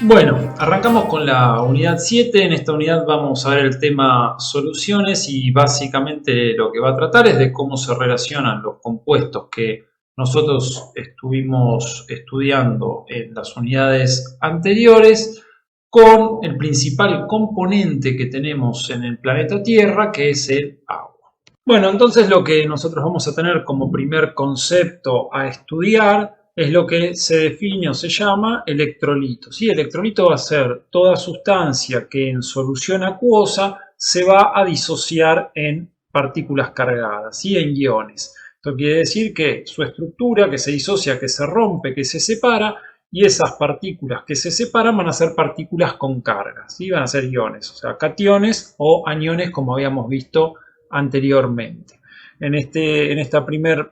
Bueno, arrancamos con la unidad 7. En esta unidad vamos a ver el tema soluciones y básicamente lo que va a tratar es de cómo se relacionan los compuestos que nosotros estuvimos estudiando en las unidades anteriores con el principal componente que tenemos en el planeta Tierra, que es el agua. Bueno, entonces lo que nosotros vamos a tener como primer concepto a estudiar es lo que se define o se llama electrolito. ¿Sí? Electrolito va a ser toda sustancia que en solución acuosa se va a disociar en partículas cargadas, ¿sí? En iones. Esto quiere decir que su estructura, que se disocia, que se rompe, que se separa, y esas partículas que se separan van a ser partículas con carga, ¿sí? Van a ser iones, o sea, cationes o aniones, como habíamos visto anteriormente. En esta primer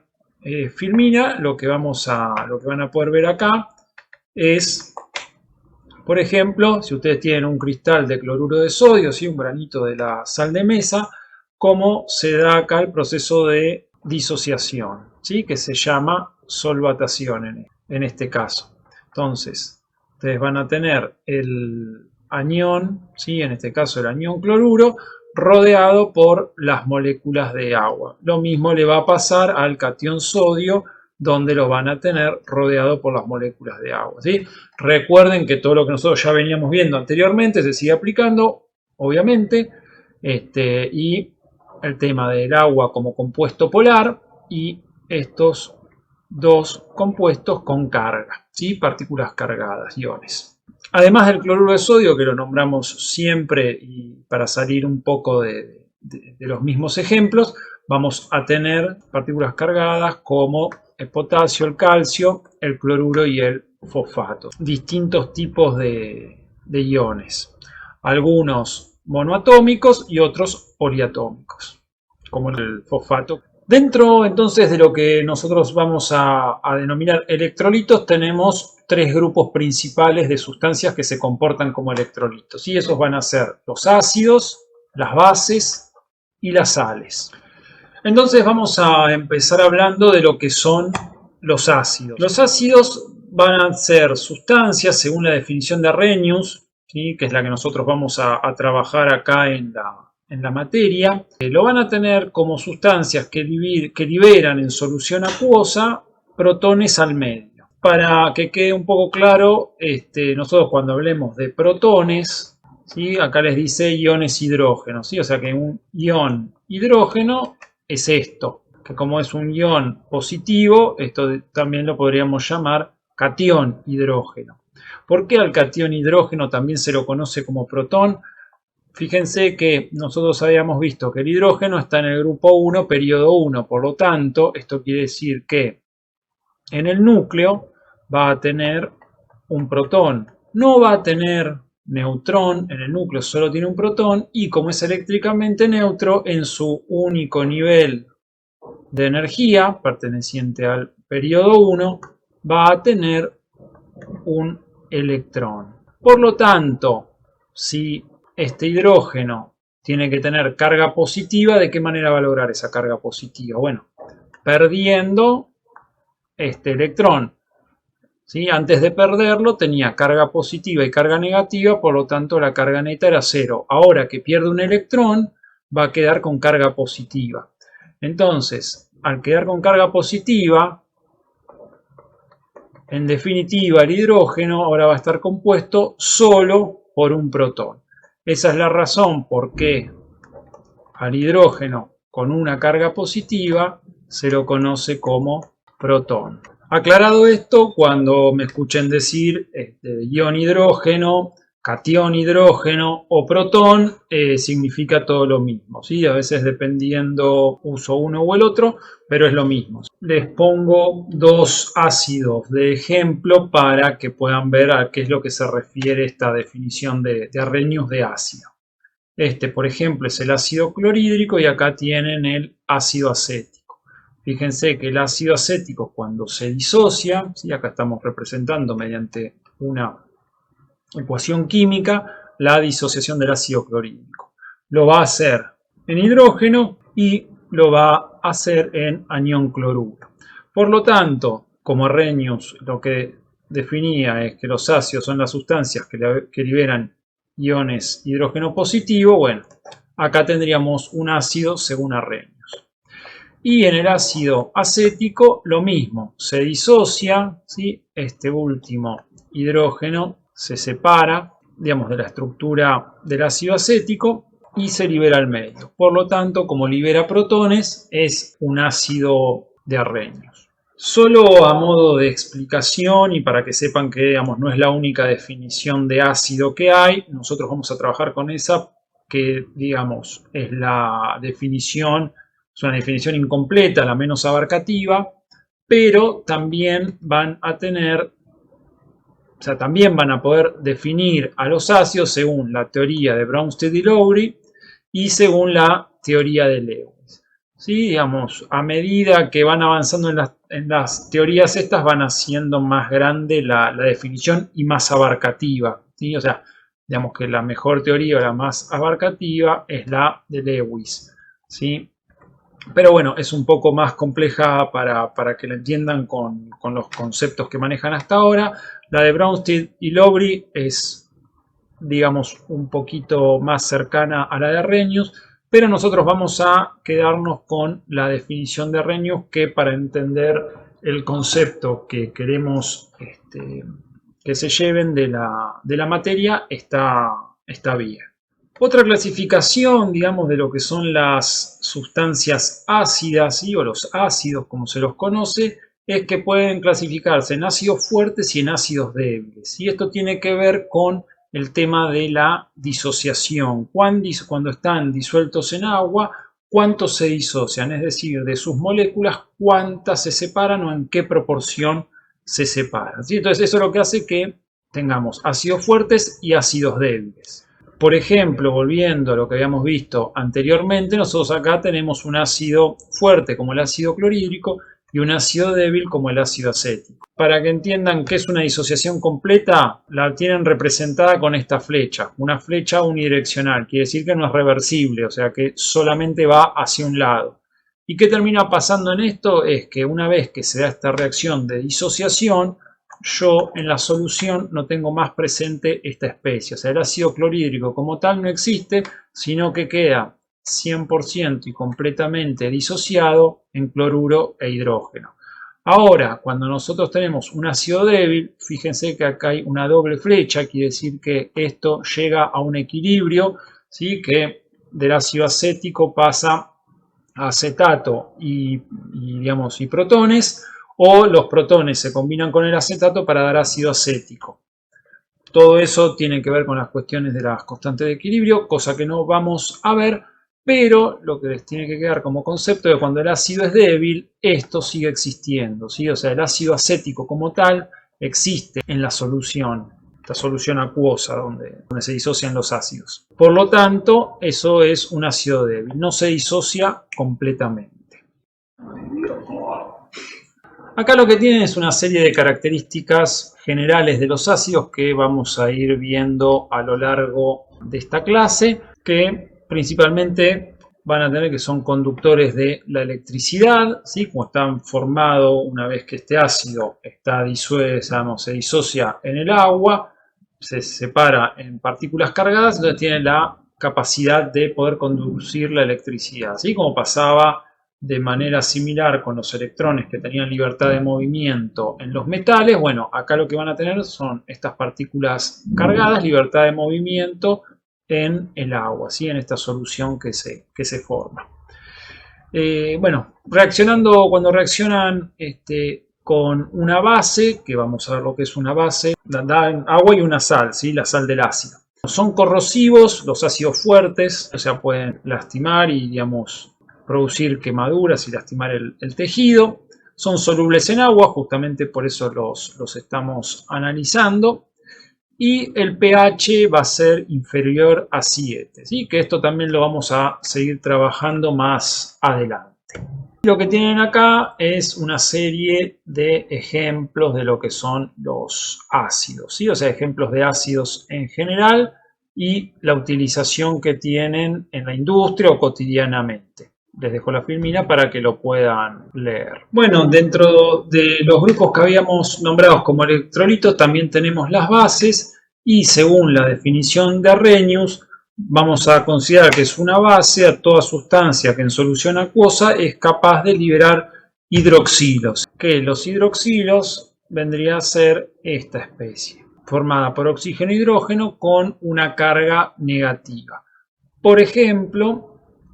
filmina lo que van a poder ver acá es, por ejemplo, si ustedes tienen un cristal de cloruro de sodio, ¿sí? Un granito de la sal de mesa, cómo se da acá el proceso de disociación, ¿sí? Que se llama solvatación en este caso. Entonces, ustedes van a tener el anión, ¿sí? En este caso el anión cloruro, rodeado por las moléculas de agua. Lo mismo le va a pasar al catión sodio, donde lo van a tener rodeado por las moléculas de agua, ¿sí? Recuerden que todo lo que nosotros ya veníamos viendo anteriormente se sigue aplicando, obviamente, y el tema del agua como compuesto polar y estos dos compuestos con carga, ¿sí? Partículas cargadas, iones. Además del cloruro de sodio, que lo nombramos siempre y para salir un poco de los mismos ejemplos, vamos a tener partículas cargadas como el potasio, el calcio, el cloruro y el fosfato. Distintos tipos de iones. Algunos monoatómicos y otros poliatómicos, como el fosfato. Dentro entonces de lo que nosotros vamos a denominar electrolitos, tenemos tres grupos principales de sustancias que se comportan como electrolitos. Y esos van a ser los ácidos, las bases y las sales. Entonces vamos a empezar hablando de lo que son los ácidos. Los ácidos van a ser sustancias, según la definición de Arrhenius, ¿sí? Que es la que nosotros vamos a trabajar acá en la materia, lo van a tener como sustancias que liberan en solución acuosa protones al medio. Para que quede un poco claro, nosotros cuando hablemos de protones, ¿sí? Acá les dice iones hidrógeno, ¿sí? O sea que un ion hidrógeno es esto, que como es un ion positivo, esto también lo podríamos llamar catión hidrógeno. ¿Por qué al catión hidrógeno también se lo conoce como protón? Fíjense que nosotros habíamos visto que el hidrógeno está en el grupo 1, periodo 1, por lo tanto, esto quiere decir que en el núcleo va a tener un protón, no va a tener neutrón, en el núcleo solo tiene un protón y como es eléctricamente neutro, en su único nivel de energía, perteneciente al periodo 1, va a tener un electrón. Por lo tanto, si este hidrógeno tiene que tener carga positiva, ¿de qué manera va a lograr esa carga positiva? Bueno, perdiendo este electrón. ¿Sí? Antes de perderlo tenía carga positiva y carga negativa, por lo tanto la carga neta era 0. Ahora que pierde un electrón, va a quedar con carga positiva. Entonces, al quedar con carga positiva, en definitiva el hidrógeno ahora va a estar compuesto solo por un protón. Esa es la razón por qué al hidrógeno con una carga positiva se lo conoce como protón. Aclarado esto, cuando me escuchen decir ion hidrógeno, catión hidrógeno o protón, significa todo lo mismo, ¿sí? A veces dependiendo uso uno o el otro, pero es lo mismo. Les pongo dos ácidos de ejemplo para que puedan ver a qué es lo que se refiere esta definición de Arrhenius de ácido. Por ejemplo, es el ácido clorhídrico y acá tienen el ácido acético. Fíjense que el ácido acético cuando se disocia, ¿sí? Acá estamos representando mediante una ecuación química la disociación del ácido clorhídrico. Lo va a hacer en hidrógeno y lo va a hacer en anión cloruro. Por lo tanto, como Arrhenius lo que definía es que los ácidos son las sustancias que liberan iones hidrógeno positivo, bueno, acá tendríamos un ácido según Arrhenius. Y en el ácido acético lo mismo, se disocia, ¿sí? Este último hidrógeno se separa, digamos, de la estructura del ácido acético y se libera al medio. Por lo tanto, como libera protones, es un ácido de Arrhenius. Solo a modo de explicación y para que sepan que, digamos, no es la única definición de ácido que hay, nosotros vamos a trabajar con esa que, digamos, es la definición, es una definición incompleta, la menos abarcativa, pero también van a tener, o sea, también van a poder definir a los ácidos según la teoría de Bronsted y Lowry y según la teoría de Lewis. ¿Sí? Digamos, a medida que van avanzando en las teorías estas, van haciendo más grande la definición y más abarcativa. ¿Sí? O sea, digamos que la mejor teoría o la más abarcativa es la de Lewis. ¿Sí? Pero bueno, es un poco más compleja para que la entiendan con los conceptos que manejan hasta ahora. La de Bronsted y Lowry es, digamos, un poquito más cercana a la de Arrhenius, pero nosotros vamos a quedarnos con la definición de Arrhenius, que para entender el concepto que queremos que se lleven de la materia está bien. Otra clasificación, digamos, de lo que son las sustancias ácidas, ¿sí? O los ácidos, como se los conoce, es que pueden clasificarse en ácidos fuertes y en ácidos débiles. Y esto tiene que ver con el tema de la disociación. Cuando están disueltos en agua, ¿cuántos se disocian? Es decir, de sus moléculas, ¿cuántas se separan o en qué proporción se separan? ¿Sí? Entonces, eso es lo que hace que tengamos ácidos fuertes y ácidos débiles. Por ejemplo, volviendo a lo que habíamos visto anteriormente, nosotros acá tenemos un ácido fuerte como el ácido clorhídrico y un ácido débil como el ácido acético. Para que entiendan qué es una disociación completa, la tienen representada con esta flecha, una flecha unidireccional, quiere decir que no es reversible, o sea que solamente va hacia un lado. ¿Y qué termina pasando en esto? Es que una vez que se da esta reacción de disociación, yo en la solución no tengo más presente esta especie. O sea, el ácido clorhídrico como tal no existe, sino que queda 100% y completamente disociado en cloruro e hidrógeno. Ahora, cuando nosotros tenemos un ácido débil, fíjense que acá hay una doble flecha, quiere decir que esto llega a un equilibrio, ¿sí? Que del ácido acético pasa a acetato digamos, y protones, o los protones se combinan con el acetato para dar ácido acético. Todo eso tiene que ver con las cuestiones de las constantes de equilibrio, cosa que no vamos a ver, pero lo que les tiene que quedar como concepto es que cuando el ácido es débil, esto sigue existiendo, ¿sí? O sea, el ácido acético como tal existe en la solución, esta solución acuosa donde se disocian los ácidos. Por lo tanto, eso es un ácido débil, no se disocia completamente. Acá lo que tienen es una serie de características generales de los ácidos que vamos a ir viendo a lo largo de esta clase, que principalmente van a tener que son conductores de la electricidad, ¿sí? Como están formados una vez que este ácido está disuelto, se disocia en el agua, se separa en partículas cargadas, entonces tiene la capacidad de poder conducir la electricidad, ¿sí? Como pasaba de manera similar con los electrones que tenían libertad de movimiento en los metales. Bueno, acá lo que van a tener son estas partículas cargadas, libertad de movimiento en el agua, ¿sí? En esta solución que se forma. Bueno, cuando reaccionan con una base, que vamos a ver lo que es una base, dan agua y una sal, ¿sí? La sal del ácido. Son corrosivos los ácidos fuertes, o sea, pueden lastimar y, digamos, producir quemaduras y lastimar el tejido. Son solubles en agua, justamente por eso los estamos analizando. Y el pH va a ser inferior a 7, ¿sí? Que esto también lo vamos a seguir trabajando más adelante. Lo que tienen acá es una serie de ejemplos de lo que son los ácidos, ¿sí? O sea, ejemplos de ácidos en general y la utilización que tienen en la industria o cotidianamente. les dejo la filmina para que lo puedan leer. Bueno, dentro de los grupos que habíamos nombrado como electrolitos también tenemos las bases y según la definición de Arrhenius vamos a considerar que es una base a toda sustancia que en solución acuosa es capaz de liberar hidroxilos, que los hidroxilos vendría a ser esta especie, formada por oxígeno e hidrógeno con una carga negativa. Por ejemplo,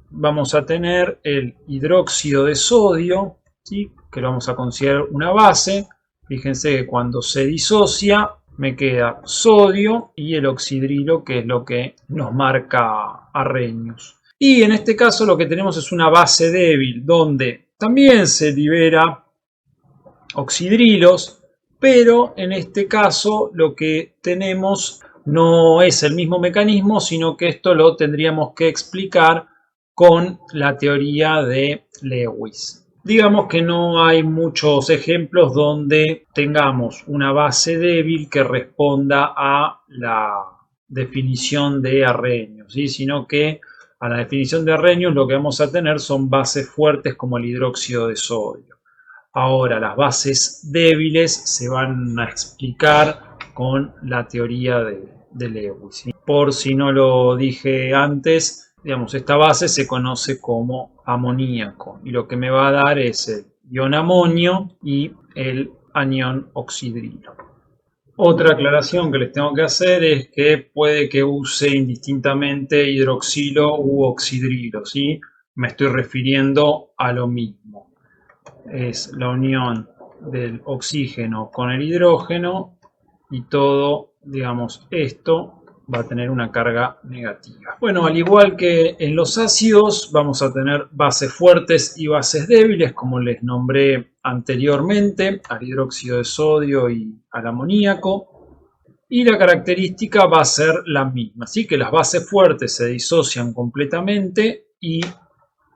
vamos a tener el hidróxido de sodio, ¿sí? Que lo vamos a considerar una base. Fíjense que cuando se disocia me queda sodio y el oxidrilo, que es lo que nos marca Arrhenius. Y en este caso lo que tenemos es una base débil, donde también se libera oxidrilos, pero en este caso lo que tenemos no es el mismo mecanismo, sino que esto lo tendríamos que explicar con la teoría de Lewis. Digamos que no hay muchos ejemplos donde tengamos una base débil que responda a la definición de Arrhenius, ¿sí? Sino que a la definición de Arrhenius lo que vamos a tener son bases fuertes como el hidróxido de sodio. Ahora, las bases débiles se van a explicar con la teoría de Lewis, ¿sí? Por si no lo dije antes, digamos, esta base se conoce como amoníaco y lo que me va a dar es el ion amonio y el anión oxidrilo. Otra aclaración que les tengo que hacer es que puede que use indistintamente hidroxilo u oxidrilo, ¿sí? Me estoy refiriendo a lo mismo. Es la unión del oxígeno con el hidrógeno y todo, digamos, esto va a tener una carga negativa. Bueno, al igual que en los ácidos, vamos a tener bases fuertes y bases débiles, como les nombré anteriormente, al hidróxido de sodio y al amoníaco. Y la característica va a ser la misma, así que las bases fuertes se disocian completamente y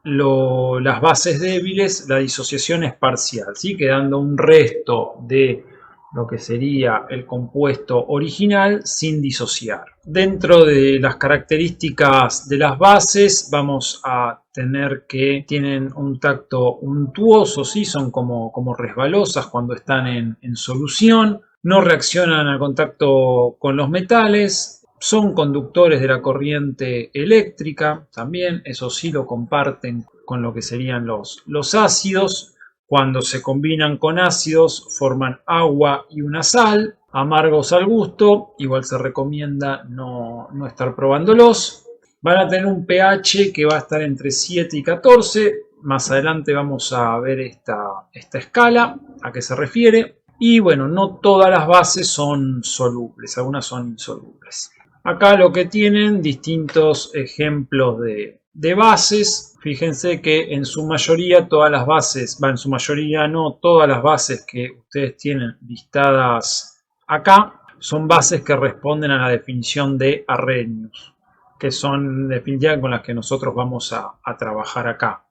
las bases débiles, la disociación es parcial, ¿sí? Quedando un resto de lo que sería el compuesto original sin disociar. Dentro de las características de las bases vamos a tener que tienen un tacto untuoso, ¿sí? Son como resbalosas cuando están en solución, no reaccionan al contacto con los metales, son conductores de la corriente eléctrica, también eso sí lo comparten con lo que serían los ácidos. Cuando se combinan con ácidos forman agua y una sal, amargos al gusto, igual se recomienda no estar probándolos. Van a tener un pH que va a estar entre 7 y 14, más adelante vamos a ver esta escala, a qué se refiere. Y bueno, no todas las bases son solubles, algunas son insolubles. Acá lo que tienen distintos ejemplos de bases. Fíjense que en su mayoría todas las bases, en su mayoría no, todas las bases que ustedes tienen listadas acá son bases que responden a la definición de Arrhenius, que son definitivamente con las que nosotros vamos a trabajar acá.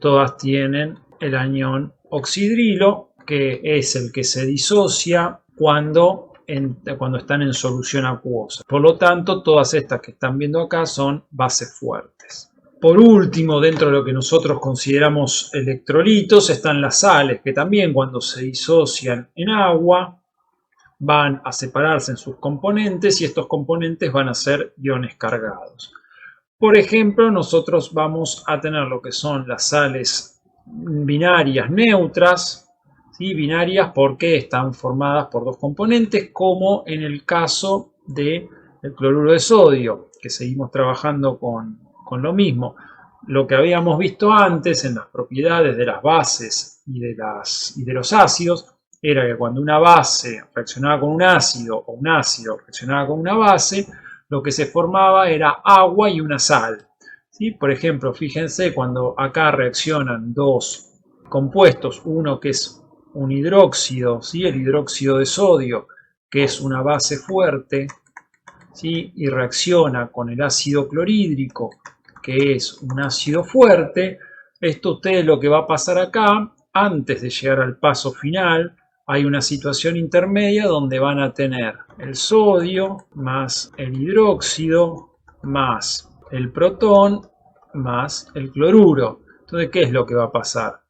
Todas tienen el anión oxidrilo, que es el que se disocia cuando están en solución acuosa. Por lo tanto, todas estas que están viendo acá son bases fuertes. Por último, dentro de lo que nosotros consideramos electrolitos, están las sales, que también cuando se disocian en agua van a separarse en sus componentes y estos componentes van a ser iones cargados. Por ejemplo, nosotros vamos a tener lo que son las sales binarias neutras, ¿sí? Binarias porque están formadas por dos componentes, como en el caso del cloruro de sodio, que seguimos trabajando con lo mismo. Lo que habíamos visto antes en las propiedades de las bases y de los ácidos era que cuando una base reaccionaba con un ácido o un ácido reaccionaba con una base, lo que se formaba era agua y una sal, ¿sí? Por ejemplo, fíjense cuando acá reaccionan dos compuestos, uno que es un hidróxido, ¿sí? El hidróxido de sodio, que es una base fuerte, ¿sí? Y reacciona con el ácido clorhídrico, que es un ácido fuerte. Esto ustedes lo que va a pasar acá, antes de llegar al paso final, hay una situación intermedia donde van a tener el sodio más el hidróxido más el protón más el cloruro. Entonces, ¿qué es lo que va a pasar?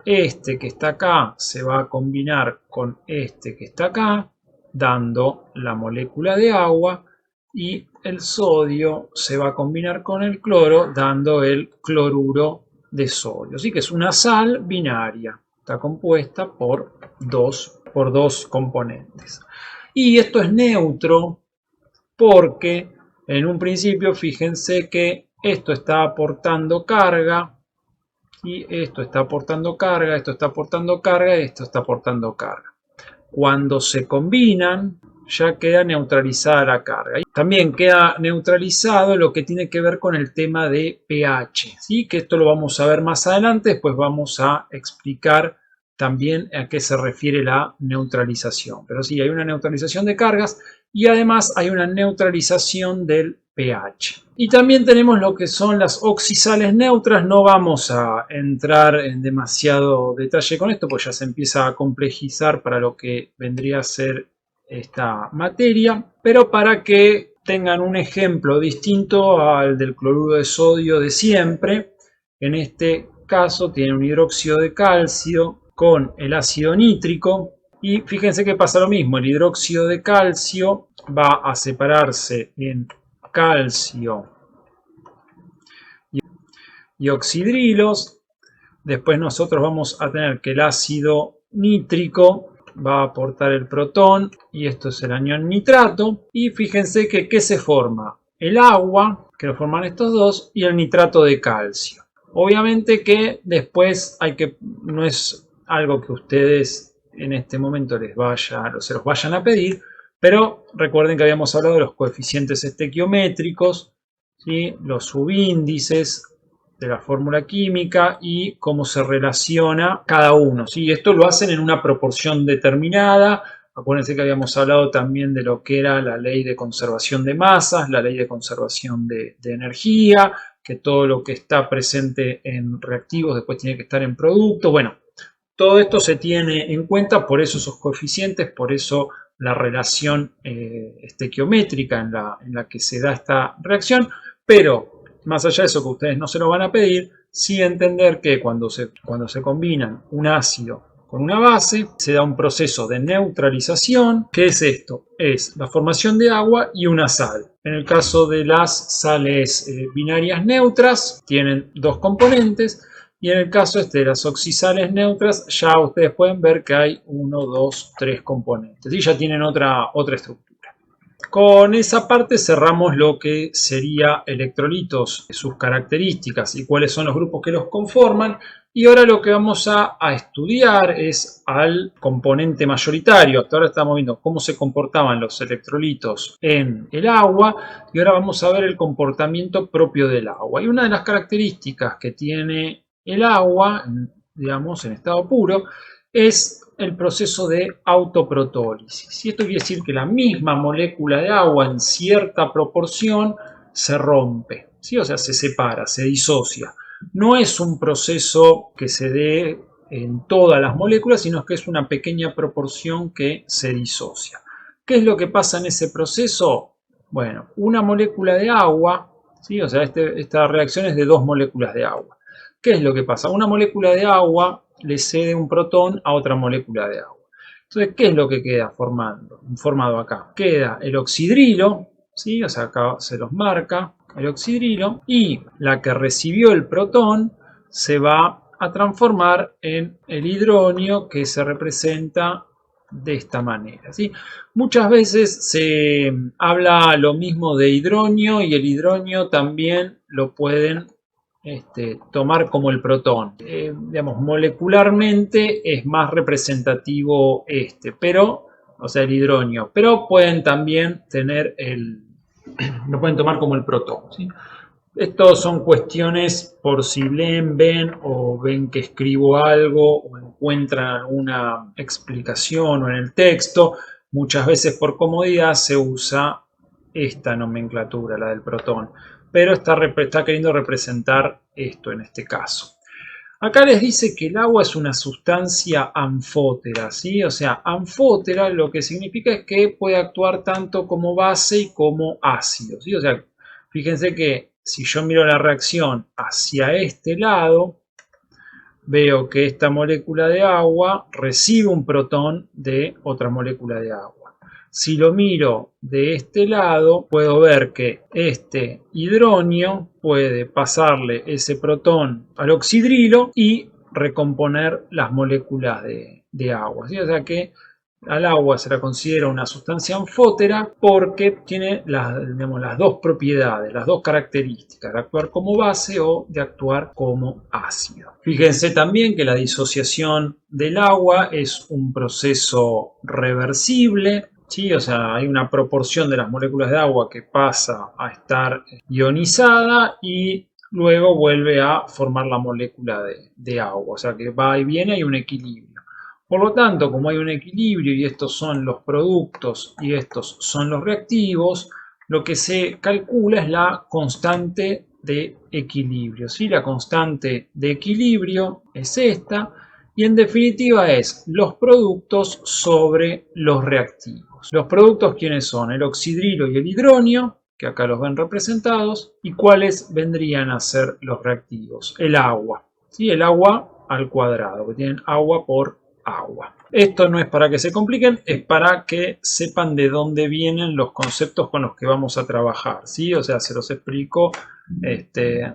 Este que está acá se va a combinar con este que está acá, dando la molécula de agua, y el sodio se va a combinar con el cloro, dando el cloruro de sodio. Así que es una sal binaria, está compuesta por dos componentes. Y esto es neutro porque en un principio fíjense que esto está aportando carga, y esto está aportando carga, esto está aportando carga y esto está aportando carga. Cuando se combinan, ya queda neutralizada la carga. Y también queda neutralizado lo que tiene que ver con el tema de pH, ¿sí? Que esto lo vamos a ver más adelante, después vamos a explicar también a qué se refiere la neutralización. Pero sí, hay una neutralización de cargas y además hay una neutralización del pH. Y también tenemos lo que son las oxisales neutras. No vamos a entrar en demasiado detalle con esto, pues ya se empieza a complejizar para lo que vendría a ser esta materia, pero para que tengan un ejemplo distinto al del cloruro de sodio de siempre, en este caso tiene un hidróxido de calcio con el ácido nítrico, y fíjense que pasa lo mismo, el hidróxido de calcio va a separarse en calcio y oxidrilos. Después nosotros vamos a tener que el ácido nítrico va a aportar el protón y esto es el anión nitrato. Y fíjense que ¿qué se forma? El agua, que lo forman estos dos, y el nitrato de calcio. Obviamente que después no es algo que ustedes en este momento se los vayan a pedir, pero recuerden que habíamos hablado de los coeficientes estequiométricos, ¿sí? Los subíndices de la fórmula química y cómo se relaciona cada uno, ¿sí? Esto lo hacen en una proporción determinada. Acuérdense que habíamos hablado también de lo que era la ley de conservación de masas, la ley de conservación de energía, que todo lo que está presente en reactivos después tiene que estar en productos. Bueno, todo esto se tiene en cuenta, por eso esos coeficientes, por eso la relación estequiométrica en la que se da esta reacción, pero más allá de eso que ustedes no se lo van a pedir, sí entender que cuando se combinan un ácido con una base, se da un proceso de neutralización. ¿Qué es esto? Es la formación de agua y una sal. En el caso de las sales binarias neutras, tienen dos componentes. Y en el caso de las oxisales neutras, ya ustedes pueden ver que hay 1, 2, 3 componentes. Y ya tienen otra estructura. Con esa parte cerramos lo que sería electrolitos, sus características y cuáles son los grupos que los conforman. Y ahora lo que vamos a estudiar es al componente mayoritario. Hasta ahora estamos viendo cómo se comportaban los electrolitos en el agua y ahora vamos a ver el comportamiento propio del agua. Y una de las características que tiene el agua, digamos en estado puro, es el proceso de autoprotólisis. Y esto quiere decir que la misma molécula de agua en cierta proporción se rompe, ¿sí? O sea, se separa, se disocia. No es un proceso que se dé en todas las moléculas, sino que es una pequeña proporción que se disocia. ¿Qué es lo que pasa en ese proceso? Bueno, una molécula de agua, ¿sí? O sea, esta reacción es de dos moléculas de agua. ¿Qué es lo que pasa? Una molécula de agua le cede un protón a otra molécula de agua. Entonces, ¿qué es lo que queda formado acá? Queda el oxidrilo, ¿sí? O sea, acá se los marca el oxidrilo, y la que recibió el protón se va a transformar en el hidronio, que se representa de esta manera, ¿sí? Muchas veces se habla lo mismo de hidronio y el hidronio también lo pueden tomar como el protón. Digamos, molecularmente es más representativo pero, o sea, el hidronio, pero pueden también tener lo pueden tomar como el protón, ¿sí? Estos son cuestiones por si ven o ven que escribo algo o encuentran alguna explicación o en el texto. Muchas veces por comodidad se usa esta nomenclatura, la del protón, pero está queriendo representar esto en este caso. Acá les dice que el agua es una sustancia anfótera, ¿sí? O sea, anfótera lo que significa es que puede actuar tanto como base y como ácido, ¿sí? O sea, fíjense que si yo miro la reacción hacia este lado, veo que esta molécula de agua recibe un protón de otra molécula de agua. Si lo miro de este lado, puedo ver que este hidronio puede pasarle ese protón al oxidrilo y recomponer las moléculas de agua, ¿sí? O sea que al agua se la considera una sustancia anfótera porque tiene digamos, las dos propiedades, las dos características, de actuar como base o de actuar como ácido. Fíjense también que la disociación del agua es un proceso reversible. ¿Sí? O sea, hay una proporción de las moléculas de agua que pasa a estar ionizada y luego vuelve a formar la molécula de agua. O sea que va y viene, hay un equilibrio. Por lo tanto, como hay un equilibrio y estos son los productos y estos son los reactivos, lo que se calcula es la constante de equilibrio. ¿Sí? La constante de equilibrio es esta y en definitiva es los productos sobre los reactivos. Los productos, ¿quiénes son? El oxidrilo y el hidronio, que acá los ven representados, y cuáles vendrían a ser los reactivos. El agua, ¿sí? El agua al cuadrado, que tienen agua por agua. Esto no es para que se compliquen, es para que sepan de dónde vienen los conceptos con los que vamos a trabajar, ¿sí? O sea, se los explico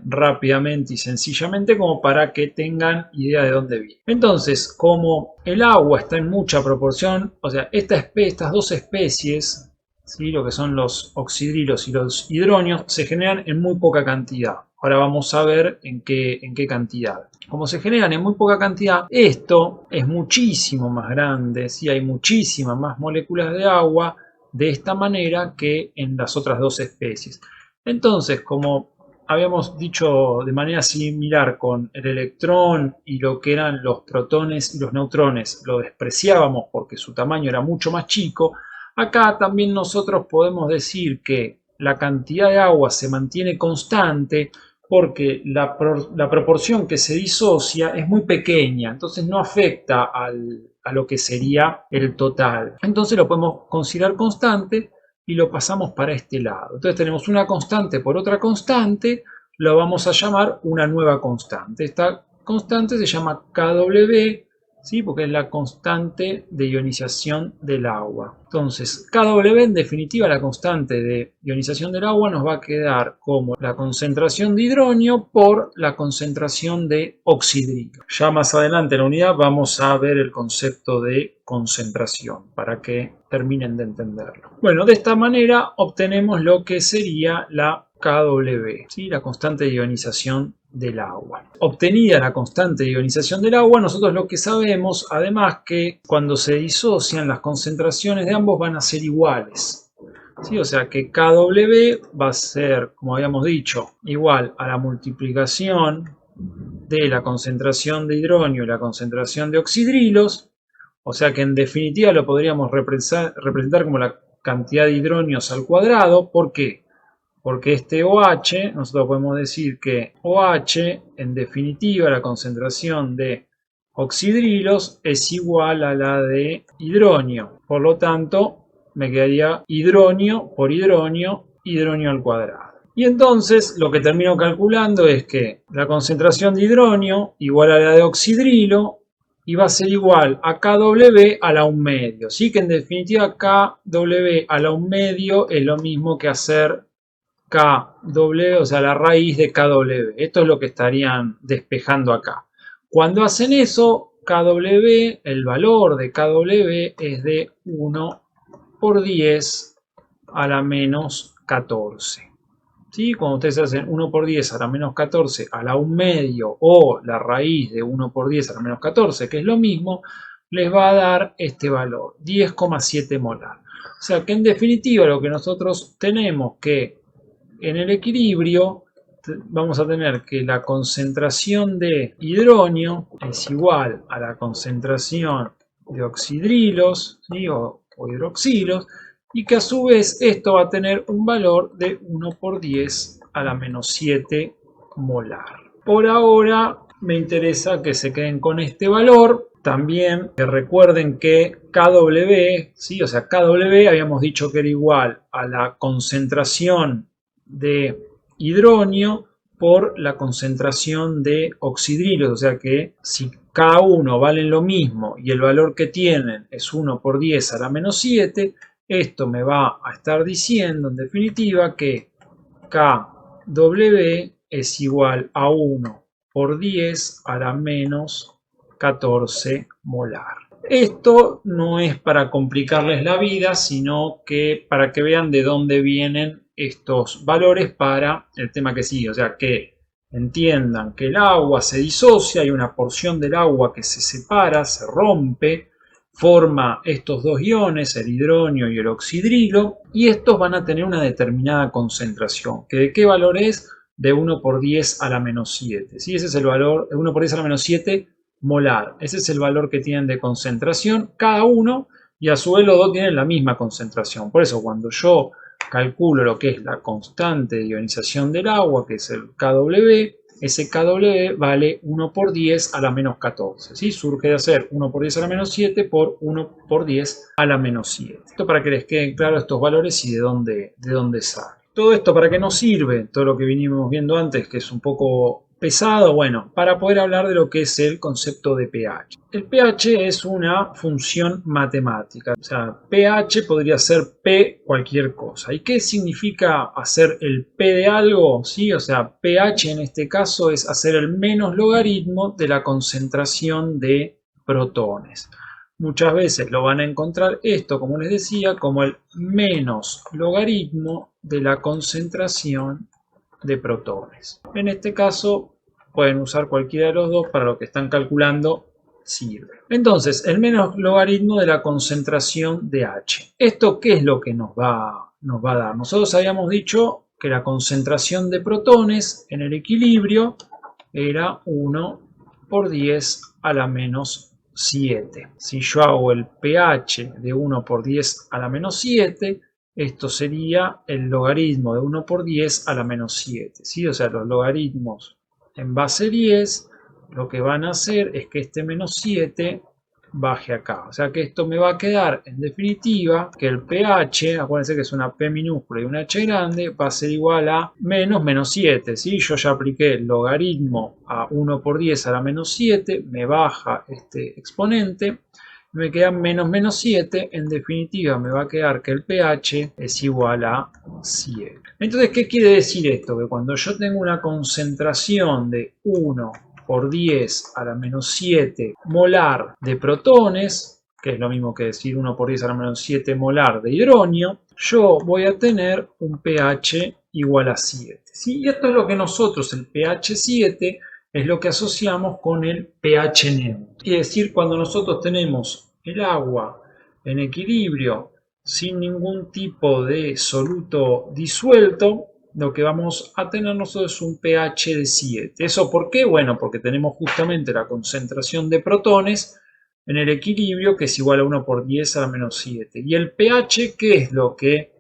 rápidamente y sencillamente como para que tengan idea de dónde viene. Entonces, como el agua está en mucha proporción, o sea, estas dos especies, ¿sí? Lo que son los oxidrilos y los hidronios, se generan en muy poca cantidad. Ahora vamos a ver en qué cantidad. Como se generan en muy poca cantidad, esto es muchísimo más grande, ¿sí? Hay muchísimas más moléculas de agua de esta manera que en las otras dos especies. Entonces, como habíamos dicho de manera similar con el electrón y lo que eran los protones y los neutrones, lo despreciábamos porque su tamaño era mucho más chico, acá también nosotros podemos decir que la cantidad de agua se mantiene constante porque la proporción que se disocia es muy pequeña, entonces no afecta a lo que sería el total. Entonces lo podemos considerar constante y lo pasamos para este lado. Entonces tenemos una constante por otra constante, lo vamos a llamar una nueva constante. Esta constante se llama KW, ¿sí? Porque es la constante de ionización del agua. Entonces, KW, en definitiva, la constante de ionización del agua nos va a quedar como la concentración de hidronio por la concentración de oxidrilo. Ya más adelante en la unidad vamos a ver el concepto de concentración para que terminen de entenderlo. Bueno, de esta manera obtenemos lo que sería la KW, ¿sí? La constante de ionización del agua. Obtenida la constante de ionización del agua, nosotros lo que sabemos, además, que cuando se disocian las concentraciones de ambos van a ser iguales. ¿Sí? O sea que KW va a ser, como habíamos dicho, igual a la multiplicación de la concentración de hidronio y la concentración de oxidrilos. O sea que en definitiva lo podríamos representar como la cantidad de hidronios al cuadrado. ¿Por qué? Porque este OH, nosotros podemos decir que OH, en definitiva, la concentración de oxidrilos es igual a la de hidronio. Por lo tanto, me quedaría hidronio por hidronio, hidronio al cuadrado. Y entonces lo que termino calculando es que la concentración de hidronio igual a la de oxidrilo y va a ser igual a KW a la 1 medio. ¿Sí? Que en definitiva KW a la 1 medio es lo mismo que hacer KW, o sea, la raíz de KW. Esto es lo que estarían despejando acá. Cuando hacen eso, KW, el valor de KW es de 1 por 10 a la menos 14. ¿Sí? Cuando ustedes hacen 1 por 10 a la menos 14 a la 1 medio o la raíz de 1 por 10 a la menos 14, que es lo mismo, les va a dar este valor, 10,7 molar. O sea que en definitiva lo que nosotros tenemos que en el equilibrio vamos a tener que la concentración de hidronio es igual a la concentración de oxidrilos, ¿sí? o hidroxilos, y que a su vez esto va a tener un valor de 1 por 10 a la menos 7 molar. Por ahora me interesa que se queden con este valor. También que recuerden que KW, ¿sí? O sea, KW habíamos dicho que era igual a la concentración de hidronio por la concentración de oxidrilos, o sea que si cada uno vale lo mismo y el valor que tienen es 1 por 10 a la menos 7, esto me va a estar diciendo en definitiva que KW es igual a 1 por 10 a la menos 14 molar. Esto no es para complicarles la vida, sino que para que vean de dónde vienen estos valores para el tema que sigue. O sea, que entiendan que el agua se disocia, hay una porción del agua que se separa, se rompe, forma estos dos iones, el hidronio y el oxidrilo, y estos van a tener una determinada concentración. ¿Que de qué valor es? De 1 por 10 a la menos 7. ¿Sí? Ese es el valor, de 1 por 10 a la menos 7 molar. Ese es el valor que tienen de concentración cada uno, y a su vez los dos tienen la misma concentración. Por eso cuando yo calculo lo que es la constante de ionización del agua, que es el KW, ese KW vale 1 por 10 a la menos 14. ¿Sí? Surge de hacer 1 por 10 a la menos 7 por 1 por 10 a la menos 7. Esto para que les queden claros estos valores y de dónde salen. Todo esto para qué nos sirve, todo lo que vinimos viendo antes, que es un poco pesado, bueno, para poder hablar de lo que es el concepto de pH. El pH es una función matemática, o sea, pH podría ser P cualquier cosa. ¿Y qué significa hacer el P de algo? ¿Sí? O sea, pH en este caso es hacer el menos logaritmo de la concentración de protones. Muchas veces lo van a encontrar esto, como les decía, como el menos logaritmo de la concentración de protones. En este caso pueden usar cualquiera de los dos, para lo que están calculando sirve. Entonces, el menos logaritmo de la concentración de H. ¿Esto qué es lo que nos va a dar? Nosotros habíamos dicho que la concentración de protones en el equilibrio era 1 por 10 a la menos 7. Si yo hago el pH de 1 por 10 a la menos 7, esto sería el logaritmo de 1 por 10 a la menos 7. ¿Sí? O sea, los logaritmos en base 10 lo que van a hacer es que este menos 7 baje acá. O sea que esto me va a quedar, en definitiva, que el pH, acuérdense que es una P minúscula y una H grande, va a ser igual a menos 7. ¿Sí? Yo ya apliqué el logaritmo a 1 por 10 a la menos 7, me baja este exponente, me queda menos 7, en definitiva me va a quedar que el pH es igual a 7. Entonces, ¿qué quiere decir esto? Que cuando yo tengo una concentración de 1 por 10 a la menos 7 molar de protones, que es lo mismo que decir 1 por 10 a la menos 7 molar de hidronio, yo voy a tener un pH igual a 7. ¿Sí? Y esto es lo que nosotros, el pH 7, es lo que asociamos con el pH neutro. Es decir, cuando nosotros tenemos el agua en equilibrio sin ningún tipo de soluto disuelto, lo que vamos a tener nosotros es un pH de 7. ¿Eso por qué? Bueno, porque tenemos justamente la concentración de protones en el equilibrio, que es igual a 1 por 10 a la menos 7. ¿Y el pH qué es lo que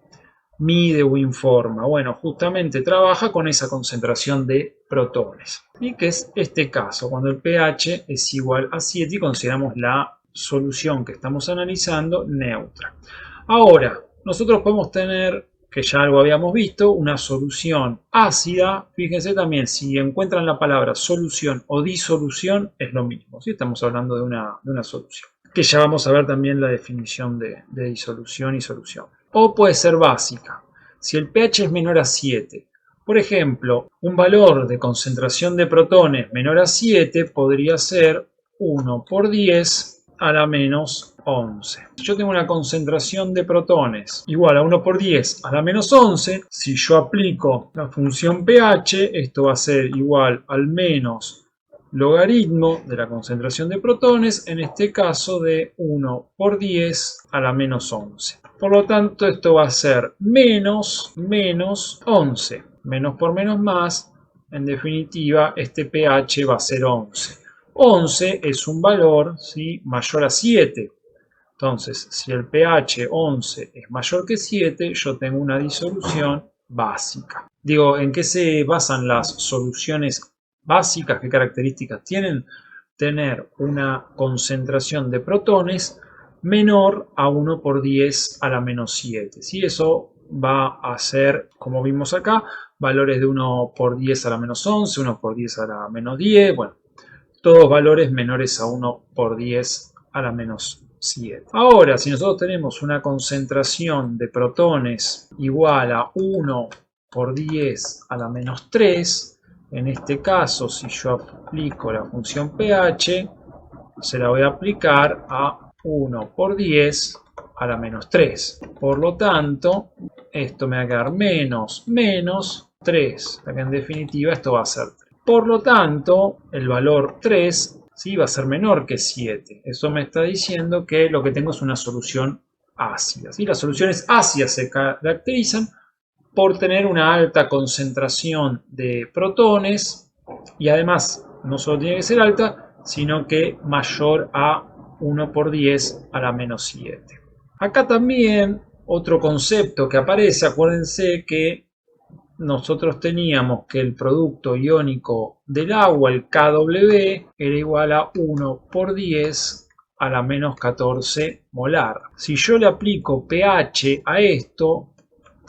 mide o informa? Bueno, justamente trabaja con esa concentración de protones. Y que es este caso, cuando el pH es igual a 7 y consideramos la solución que estamos analizando neutra. Ahora, nosotros podemos tener, que ya algo habíamos visto, una solución ácida. Fíjense también, si encuentran la palabra solución o disolución, es lo mismo. ¿Sí? Estamos hablando de una solución. Que ya vamos a ver también la definición de disolución y solución. O puede ser básica. Si el pH es menor a 7, por ejemplo, un valor de concentración de protones menor a 7 podría ser 1 por 10 a la menos 11. Si yo tengo una concentración de protones igual a 1 por 10 a la menos 11, si yo aplico la función pH, esto va a ser igual al menos logaritmo de la concentración de protones, en este caso de 1 por 10 a la menos 11. Por lo tanto, esto va a ser menos 11. Menos por menos más, en definitiva, este pH va a ser 11. 11 es un valor, ¿sí?, mayor a 7. Entonces, si el pH 11 es mayor que 7, yo tengo una disolución básica. Digo, ¿en qué se basan las soluciones básicas? ¿Qué características tienen? Tener una concentración de protones menor a 1 por 10 a la menos 7. ¿Sí? Eso va a ser, como vimos acá, valores de 1 por 10 a la menos 11, 1 por 10 a la menos 10, bueno, todos valores menores a 1 por 10 a la menos 7. Ahora, si nosotros tenemos una concentración de protones igual a 1 por 10 a la menos 3, en este caso, si yo aplico la función pH, se la voy a aplicar a 1 por 10 a la menos 3. Por lo tanto, esto me va a quedar menos 3. O sea que en definitiva esto va a ser 3. Por lo tanto, el valor 3 ¿sí? Va a ser menor que 7. Eso me está diciendo que lo que tengo es una solución ácida. ¿Sí? Las soluciones ácidas se caracterizan por tener una alta concentración de protones y además no solo tiene que ser alta, sino que mayor a 1 por 10 a la menos 7. Acá también otro concepto que aparece, acuérdense que nosotros teníamos que el producto iónico del agua, el KW, era igual a 1 por 10 a la menos 14 molar. Si yo le aplico pH a esto,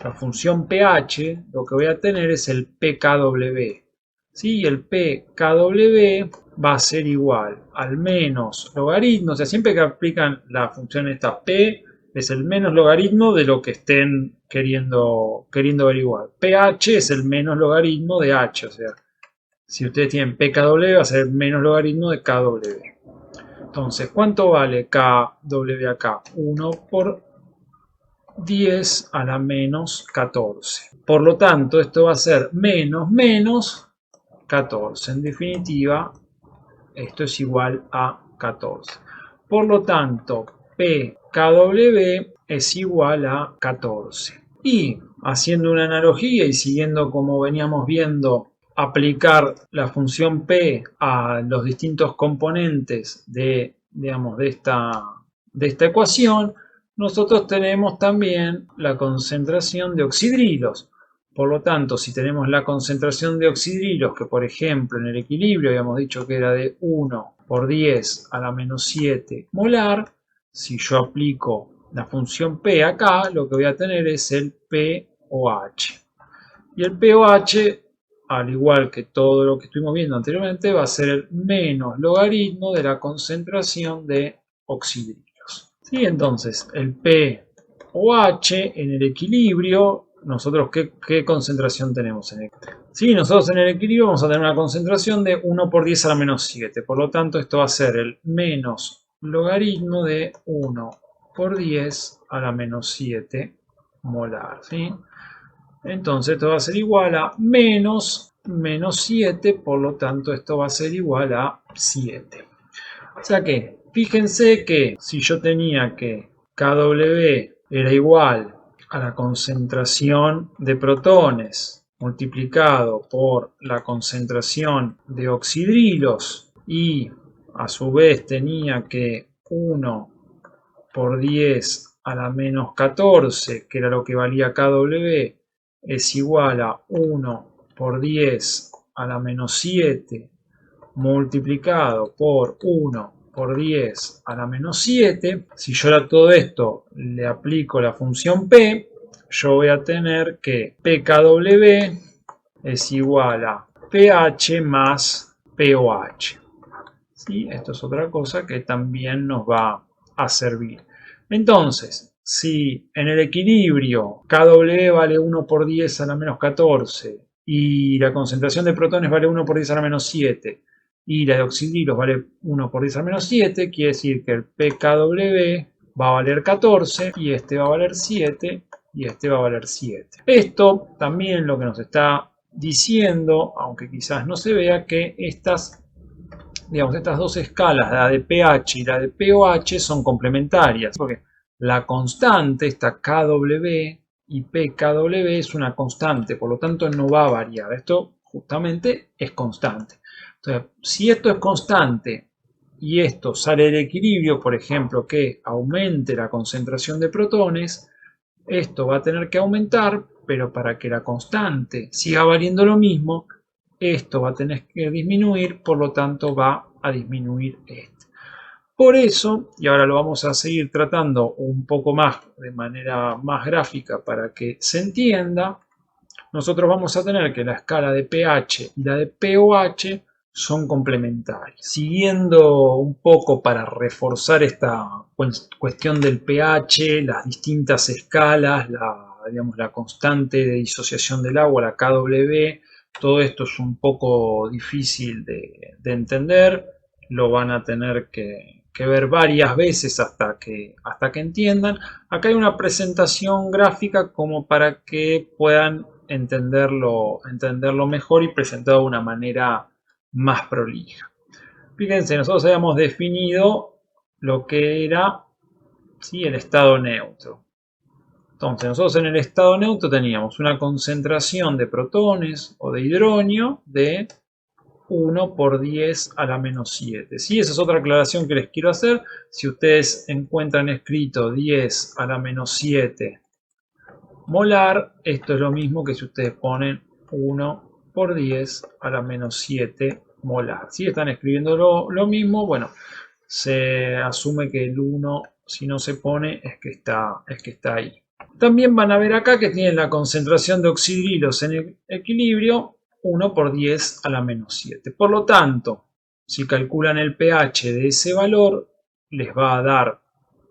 la función pH, lo que voy a tener es el pKW. ¿Sí? El pKW va a ser igual al menos logaritmo, o sea, siempre que aplican la función esta P, es el menos logaritmo de lo que estén queriendo averiguar. pH es el menos logaritmo de H, o sea, si ustedes tienen pKW va a ser el menos logaritmo de KW. Entonces, ¿cuánto vale KW acá? 1 por 10 a la menos 14. Por lo tanto, esto va a ser menos 14. En definitiva, esto es igual a 14. Por lo tanto, pKW es igual a 14. Y haciendo una analogía y siguiendo como veníamos viendo, aplicar la función P a los distintos componentes de esta ecuación, nosotros tenemos también la concentración de oxidrilos. Por lo tanto, si tenemos la concentración de oxidrilos, que por ejemplo en el equilibrio habíamos dicho que era de 1 por 10 a la menos 7 molar, si yo aplico la función P acá, lo que voy a tener es el pOH. Y el pOH, al igual que todo lo que estuvimos viendo anteriormente, va a ser el menos logaritmo de la concentración de oxidrilos. ¿Sí? Entonces, el pOH en el equilibrio, nosotros ¿qué concentración tenemos en el equilibrio? Sí, nosotros en el equilibrio vamos a tener una concentración de 1 por 10 a la menos 7. Por lo tanto, esto va a ser el menos logaritmo de 1 por 10 a la menos 7 molar. ¿Sí? Entonces, esto va a ser igual a menos 7. Por lo tanto, esto va a ser igual a 7. O sea que, fíjense que si yo tenía que KW era igual a la concentración de protones multiplicado por la concentración de oxidrilos y a su vez tenía que 1 por 10 a la menos 14, que era lo que valía KW, es igual a 1 por 10 a la menos 7 multiplicado por 1 por 10 a la menos 7, si yo a todo esto le aplico la función P, yo voy a tener que pKW es igual a pH más pOH. ¿Sí? Esto es otra cosa que también nos va a servir. Entonces, si en el equilibrio KW vale 1 por 10 a la menos 14 y la concentración de protones vale 1 por 10 a la menos 7, y la de oxidrilos vale 1 por 10 a menos 7, quiere decir que el pKW va a valer 14 y este va a valer 7 y este va a valer 7. Esto también lo que nos está diciendo, aunque quizás no se vea, que estas dos escalas, la de pH y la de pOH, son complementarias, porque la constante, esta KW y pKW, es una constante, por lo tanto no va a variar. Esto justamente es constante. Entonces, si esto es constante y esto sale del equilibrio, por ejemplo, que aumente la concentración de protones, esto va a tener que aumentar, pero para que la constante siga valiendo lo mismo, esto va a tener que disminuir, por lo tanto va a disminuir este. Por eso, y ahora lo vamos a seguir tratando un poco más de manera más gráfica para que se entienda, nosotros vamos a tener que la escala de pH y la de pOH son complementarias. Siguiendo un poco para reforzar esta cuestión del pH, las distintas escalas, la constante de disociación del agua, la KW, todo esto es un poco difícil de entender, lo van a tener que ver varias veces hasta que entiendan. Acá hay una presentación gráfica como para que puedan entenderlo mejor y presentado de una manera más prolija. Fíjense, nosotros habíamos definido lo que era, ¿sí?, el estado neutro. Entonces, nosotros en el estado neutro teníamos una concentración de protones o de hidronio de 1 por 10 a la menos 7. ¿Sí? Esa es otra aclaración que les quiero hacer. Si ustedes encuentran escrito 10 a la menos 7 molar, esto es lo mismo que si ustedes ponen 1 por 10 a la menos 7 molar. Si están escribiendo lo mismo, bueno, se asume que el 1, si no se pone, es que está ahí. También van a ver acá que tienen la concentración de oxidrilos en equilibrio 1 por 10 a la menos 7. Por lo tanto, si calculan el pH de ese valor, les va a dar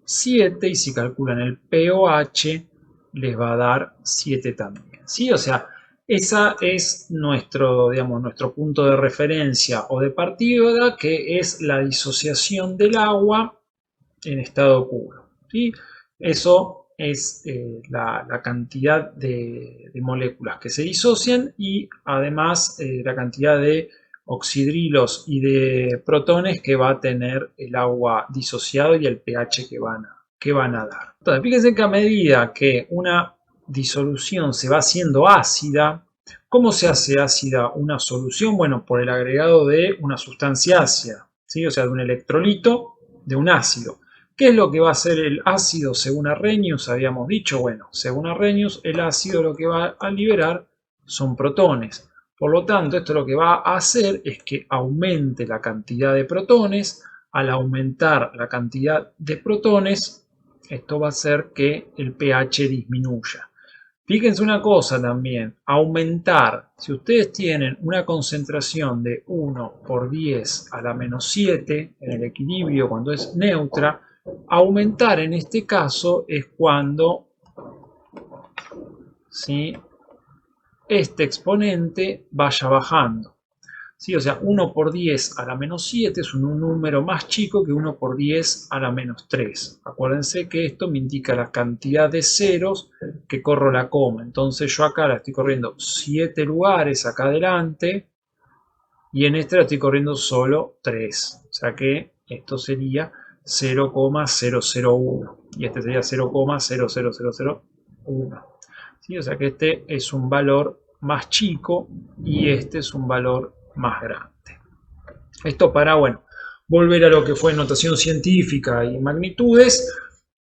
7, y si calculan el pOH, les va a dar 7 también. ¿Sí? O sea, esa es nuestro punto de referencia o de partida, que es la disociación del agua en estado puro. ¿Sí? Eso es la cantidad de moléculas que se disocian y además la cantidad de oxidrilos y de protones que va a tener el agua disociado y el pH que van a dar. Entonces, fíjense que a medida que una disolución se va haciendo ácida, ¿cómo se hace ácida una solución? Bueno, por el agregado de una sustancia ácida, ¿sí? O sea, de un electrolito de un ácido. ¿Qué es lo que va a hacer el ácido según Arrhenius? Habíamos dicho, bueno, según Arrhenius, el ácido lo que va a liberar son protones. Por lo tanto, esto lo que va a hacer es que aumente la cantidad de protones. Al aumentar la cantidad de protones, esto va a hacer que el pH disminuya. Fíjense una cosa también, aumentar, si ustedes tienen una concentración de 1 por 10 a la menos 7 en el equilibrio cuando es neutra, aumentar en este caso es cuando, ¿sí?, este exponente vaya bajando. ¿Sí? O sea, 1 por 10 a la menos 7 es un número más chico que 1 por 10 a la menos 3. Acuérdense que esto me indica la cantidad de ceros que corro la coma. Entonces yo acá la estoy corriendo 7 lugares acá adelante y en este la estoy corriendo solo 3. O sea que esto sería 0,001 y este sería 0,00001. ¿Sí? O sea que este es un valor más chico y este es un valor más grande. Esto para, bueno, volver a lo que fue notación científica y magnitudes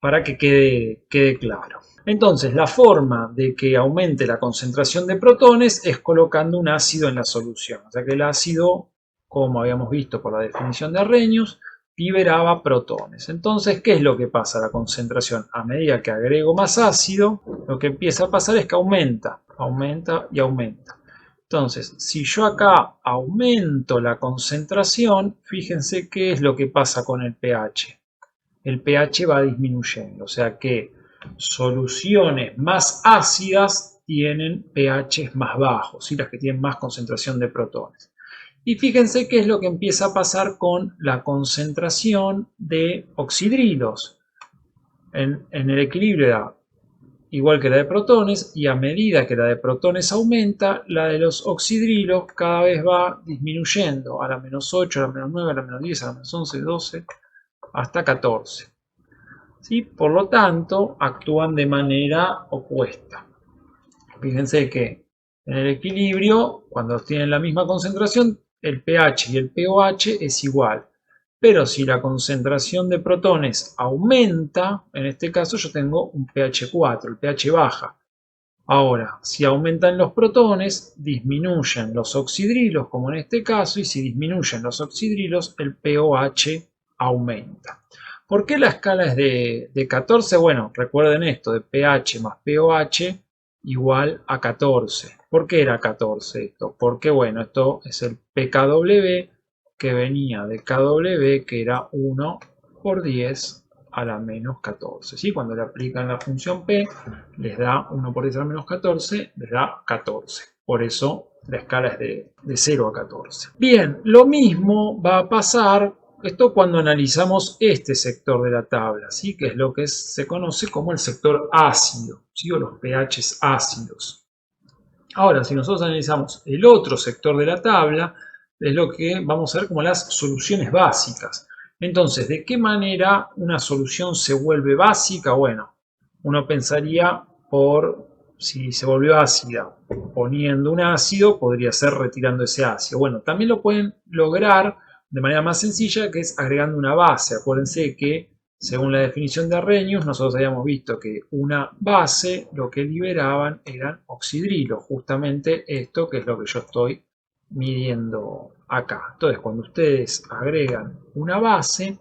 para que quede claro. Entonces, la forma de que aumente la concentración de protones es colocando un ácido en la solución. O sea que el ácido, como habíamos visto por la definición de Arrhenius, liberaba protones. Entonces, ¿qué es lo que pasa a la concentración? A medida que agrego más ácido, lo que empieza a pasar es que aumenta y aumenta. Entonces, si yo acá aumento la concentración, fíjense qué es lo que pasa con el pH. El pH va disminuyendo, o sea que soluciones más ácidas tienen pHs más bajos, ¿sí?, las que tienen más concentración de protones. Y fíjense qué es lo que empieza a pasar con la concentración de oxidrilos. En el equilibrio igual que la de protones, y a medida que la de protones aumenta, la de los oxidrilos cada vez va disminuyendo a la menos 8, a la menos 9, a la menos 10, a la menos 11, 12, hasta 14. ¿Sí? Por lo tanto, actúan de manera opuesta. Fíjense que en el equilibrio, cuando tienen la misma concentración, el pH y el pOH es igual. Pero si la concentración de protones aumenta, en este caso yo tengo un pH 4, el pH baja. Ahora, si aumentan los protones, disminuyen los oxidrilos, como en este caso, y si disminuyen los oxidrilos, el pOH aumenta. ¿Por qué la escala es de 14? Bueno, recuerden esto, de pH más pOH igual a 14. ¿Por qué era 14 esto? Porque bueno, esto es el pKw que venía de KW, que era 1 por 10 a la menos 14. ¿Sí? Cuando le aplican la función P, les da 1 por 10 a la menos 14, les da 14. Por eso la escala es de 0 a 14. Bien, lo mismo va a pasar, esto cuando analizamos este sector de la tabla, ¿sí? Que es lo que se conoce como el sector ácido, ¿sí? O los pHs ácidos. Ahora, si nosotros analizamos el otro sector de la tabla, es lo que vamos a ver como las soluciones básicas. Entonces, ¿de qué manera una solución se vuelve básica? Bueno, uno pensaría si se volvió ácida poniendo un ácido, podría ser retirando ese ácido. Bueno, también lo pueden lograr de manera más sencilla, que es agregando una base. Acuérdense que según la definición de Arrhenius, nosotros habíamos visto que una base lo que liberaban eran oxidrilos, justamente esto que es lo que yo estoy midiendo acá. Entonces, cuando ustedes agregan una base,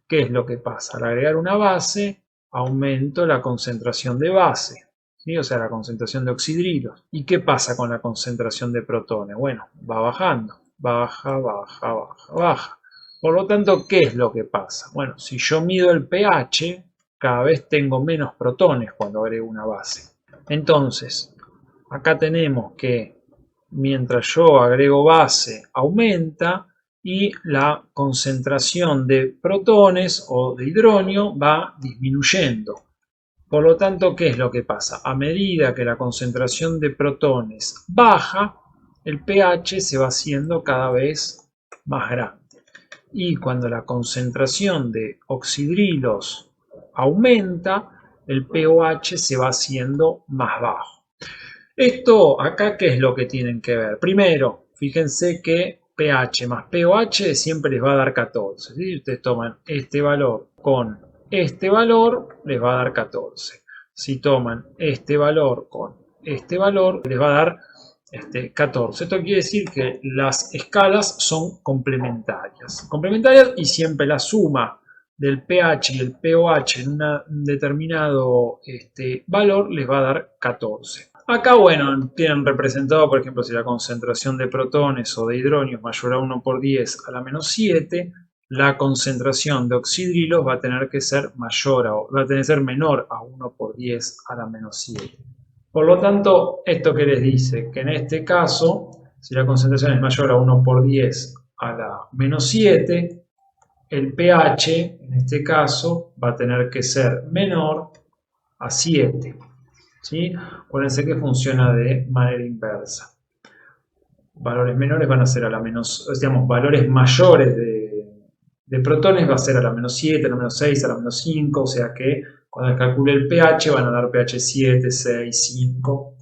¿qué es lo que pasa? Al agregar una base, aumento la concentración de base, ¿sí? O sea, la concentración de oxidrilos. ¿Y qué pasa con la concentración de protones? Bueno, va bajando, baja, baja, baja, baja. Por lo tanto, ¿qué es lo que pasa? Bueno, si yo mido el pH, cada vez tengo menos protones cuando agrego una base. Entonces, acá tenemos que mientras yo agrego base, aumenta y la concentración de protones o de hidronio va disminuyendo. Por lo tanto, ¿qué es lo que pasa? A medida que la concentración de protones baja, el pH se va haciendo cada vez más grande. Y cuando la concentración de oxidrilos aumenta, el pOH se va haciendo más bajo. Esto acá, ¿qué es lo que tienen que ver? Primero, fíjense que pH más pOH siempre les va a dar 14. ¿Sí? Ustedes toman este valor con este valor, les va a dar 14. Si toman este valor con este valor, les va a dar 14. Esto quiere decir que las escalas son complementarias. Complementarias y siempre la suma del pH y el pOH en un determinado valor les va a dar 14. Acá, bueno, tienen representado, por ejemplo, si la concentración de protones o de hidronio es mayor a 1 por 10 a la menos 7, la concentración de oxidrilos va a tener que ser menor a 1 por 10 a la menos 7. Por lo tanto, ¿esto qué les dice? Que en este caso, si la concentración es mayor a 1 por 10 a la menos 7, el pH, en este caso, va a tener que ser menor a 7. ¿Sí? Acuérdense que funciona de manera inversa. Valores menores van a ser a la menos, digamos, valores mayores de protones va a ser a la menos 7, a la menos 6, a la menos 5, o sea que cuando calcule el pH van a dar pH 7, 6, 5.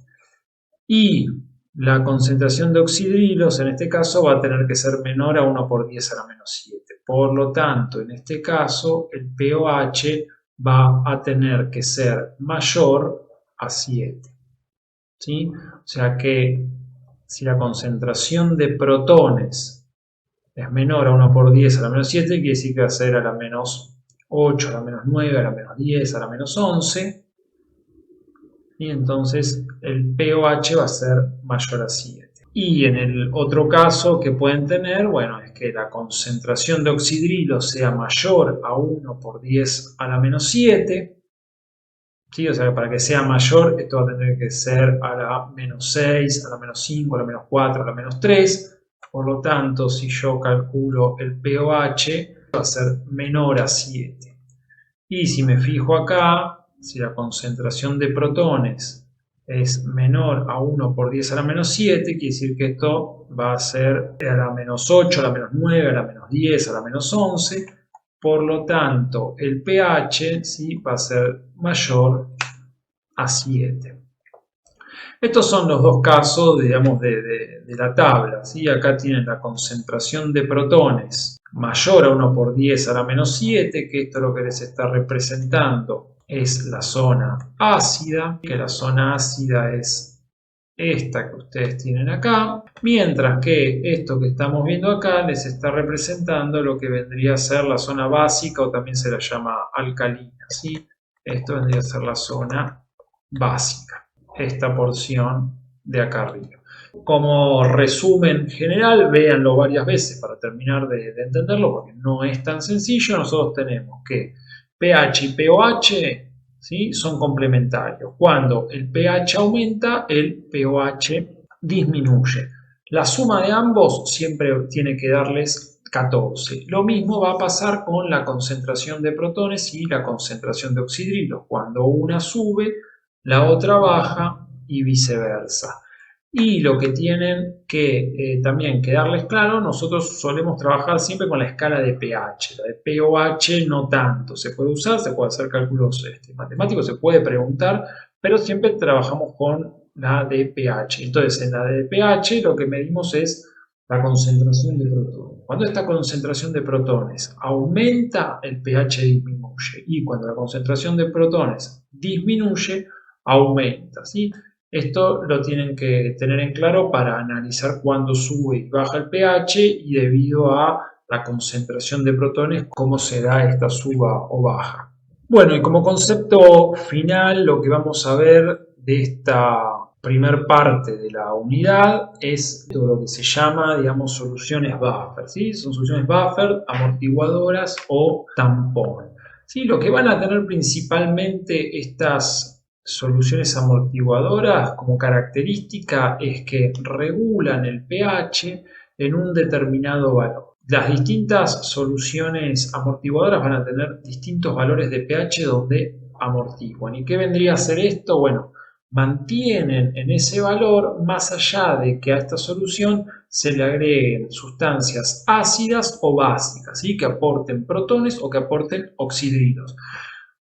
Y la concentración de oxidrilos en este caso va a tener que ser menor a 1 por 10 a la menos 7. Por lo tanto, en este caso, el pOH va a tener que ser mayor a 7. ¿Sí? O sea que si la concentración de protones es menor a 1 por 10 a la menos 7, quiere decir que va a ser a la menos 8, a la menos 9, a la menos 10, a la menos 11. Y entonces el pOH va a ser mayor a 7. Y en el otro caso que pueden tener, bueno, es que la concentración de oxidrilo sea mayor a 1 por 10 a la menos 7. ¿Sí? O sea, para que sea mayor, esto va a tener que ser a la menos 6, a la menos 5, a la menos 4, a la menos 3. Por lo tanto, si yo calculo el pOH, va a ser menor a 7. Y si me fijo acá, si la concentración de protones es menor a 1 por 10 a la menos 7, quiere decir que esto va a ser a la menos 8, a la menos 9, a la menos 10, a la menos 11. Por lo tanto, el pH ¿sí? va a ser mayor a 7. Estos son los dos casos, digamos, de la tabla. ¿Sí? Acá tienen la concentración de protones mayor a 1 por 10 a la menos 7, que esto lo que les está representando es la zona ácida, que la zona ácida es esta que ustedes tienen acá, mientras que esto que estamos viendo acá les está representando lo que vendría a ser la zona básica o también se la llama alcalina, ¿sí? Esto vendría a ser la zona básica, esta porción de acá arriba. Como resumen general, véanlo varias veces para terminar de entenderlo, porque no es tan sencillo. Nosotros tenemos que pH y pOH, ¿sí?, son complementarios. Cuando el pH aumenta, el pOH disminuye. La suma de ambos siempre tiene que darles 14. Lo mismo va a pasar con la concentración de protones y la concentración de oxidrilos. Cuando una sube, la otra baja y viceversa. Y lo que tienen que también quedarles claro, nosotros solemos trabajar siempre con la escala de pH, la de pOH no tanto, se puede usar, se puede hacer cálculos matemáticos, se puede preguntar, pero siempre trabajamos con la de pH. Entonces, en la de pH lo que medimos es la concentración de protones. Cuando esta concentración de protones aumenta, el pH disminuye, y cuando la concentración de protones disminuye, aumenta, ¿sí? Esto lo tienen que tener en claro para analizar cuándo sube y baja el pH y debido a la concentración de protones, cómo se da esta suba o baja. Bueno, y como concepto final, lo que vamos a ver de esta primer parte de la unidad es lo que se llama, digamos, soluciones buffer, ¿sí? Son soluciones buffer, amortiguadoras o tampón. ¿Sí? Lo que van a tener principalmente estas soluciones amortiguadoras como característica es que regulan el pH en un determinado valor. Las distintas soluciones amortiguadoras van a tener distintos valores de pH donde amortiguan. ¿Y qué vendría a ser esto? Bueno, mantienen en ese valor más allá de que a esta solución se le agreguen sustancias ácidas o básicas, ¿sí?, que aporten protones o que aporten oxidrilos.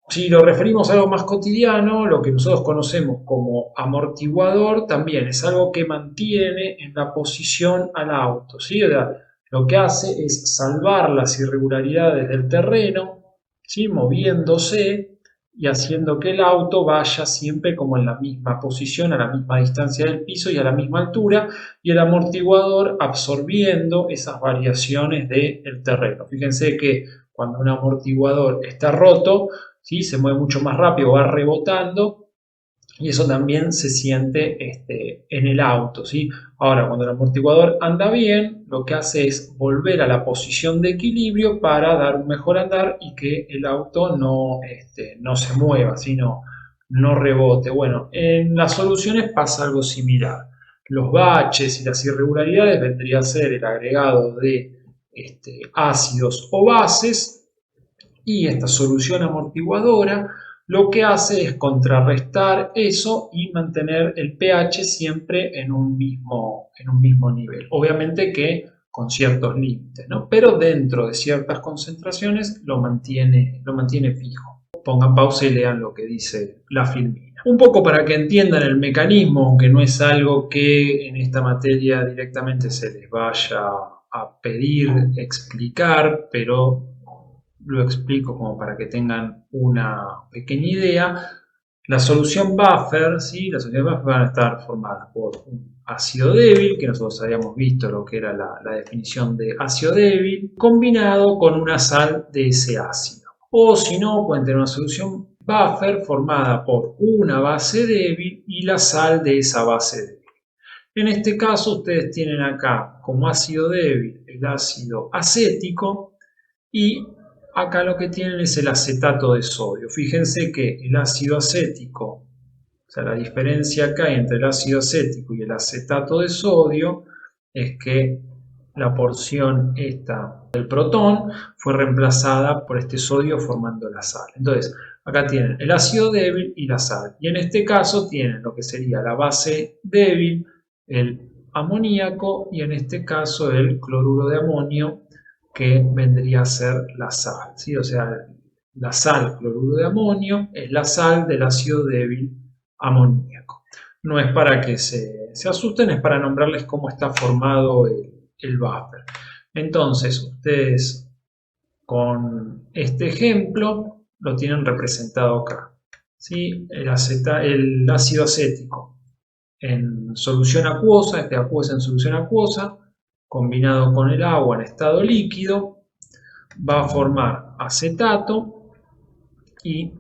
Si lo referimos a algo más cotidiano, lo que nosotros conocemos como amortiguador también es algo que mantiene en la posición al auto, ¿sí? O sea, lo que hace es salvar las irregularidades del terreno, ¿sí?, moviéndose y haciendo que el auto vaya siempre como en la misma posición, a la misma distancia del piso y a la misma altura, y el amortiguador absorbiendo esas variaciones del terreno. Fíjense que cuando un amortiguador está roto, ¿sí?, se mueve mucho más rápido, va rebotando y eso también se siente en el auto, ¿sí? Ahora, cuando el amortiguador anda bien, lo que hace es volver a la posición de equilibrio para dar un mejor andar y que el auto no se mueva, sino no rebote. Bueno, en las soluciones pasa algo similar. Los baches y las irregularidades vendría a ser el agregado de ácidos o bases, y esta solución amortiguadora lo que hace es contrarrestar eso y mantener el pH siempre en un mismo nivel. Obviamente que con ciertos límites, ¿no? Pero dentro de ciertas concentraciones lo mantiene fijo. Pongan pausa y lean lo que dice la filmina. Un poco para que entiendan el mecanismo, aunque no es algo que en esta materia directamente se les vaya a pedir explicar, pero lo explico como para que tengan una pequeña idea. La solución buffer, ¿sí?, las soluciones buffer van a estar formadas por un ácido débil, que nosotros habíamos visto lo que era la definición de ácido débil, combinado con una sal de ese ácido. O si no, pueden tener una solución buffer formada por una base débil y la sal de esa base débil. En este caso, ustedes tienen acá como ácido débil el ácido acético y acá lo que tienen es el acetato de sodio. Fíjense que el ácido acético, o sea, la diferencia que hay entre el ácido acético y el acetato de sodio es que la porción esta del protón fue reemplazada por este sodio formando la sal. Entonces, acá tienen el ácido débil y la sal. Y en este caso tienen lo que sería la base débil, el amoníaco, y en este caso el cloruro de amonio, que vendría a ser la sal, ¿sí? O sea, la sal cloruro de amonio es la sal del ácido débil amoníaco. No es para que se asusten, es para nombrarles cómo está formado el buffer. Entonces, ustedes con este ejemplo lo tienen representado acá, ¿sí? El ácido acético en solución acuosa, este acuoso en solución acuosa, combinado con el agua en estado líquido, va a formar acetato y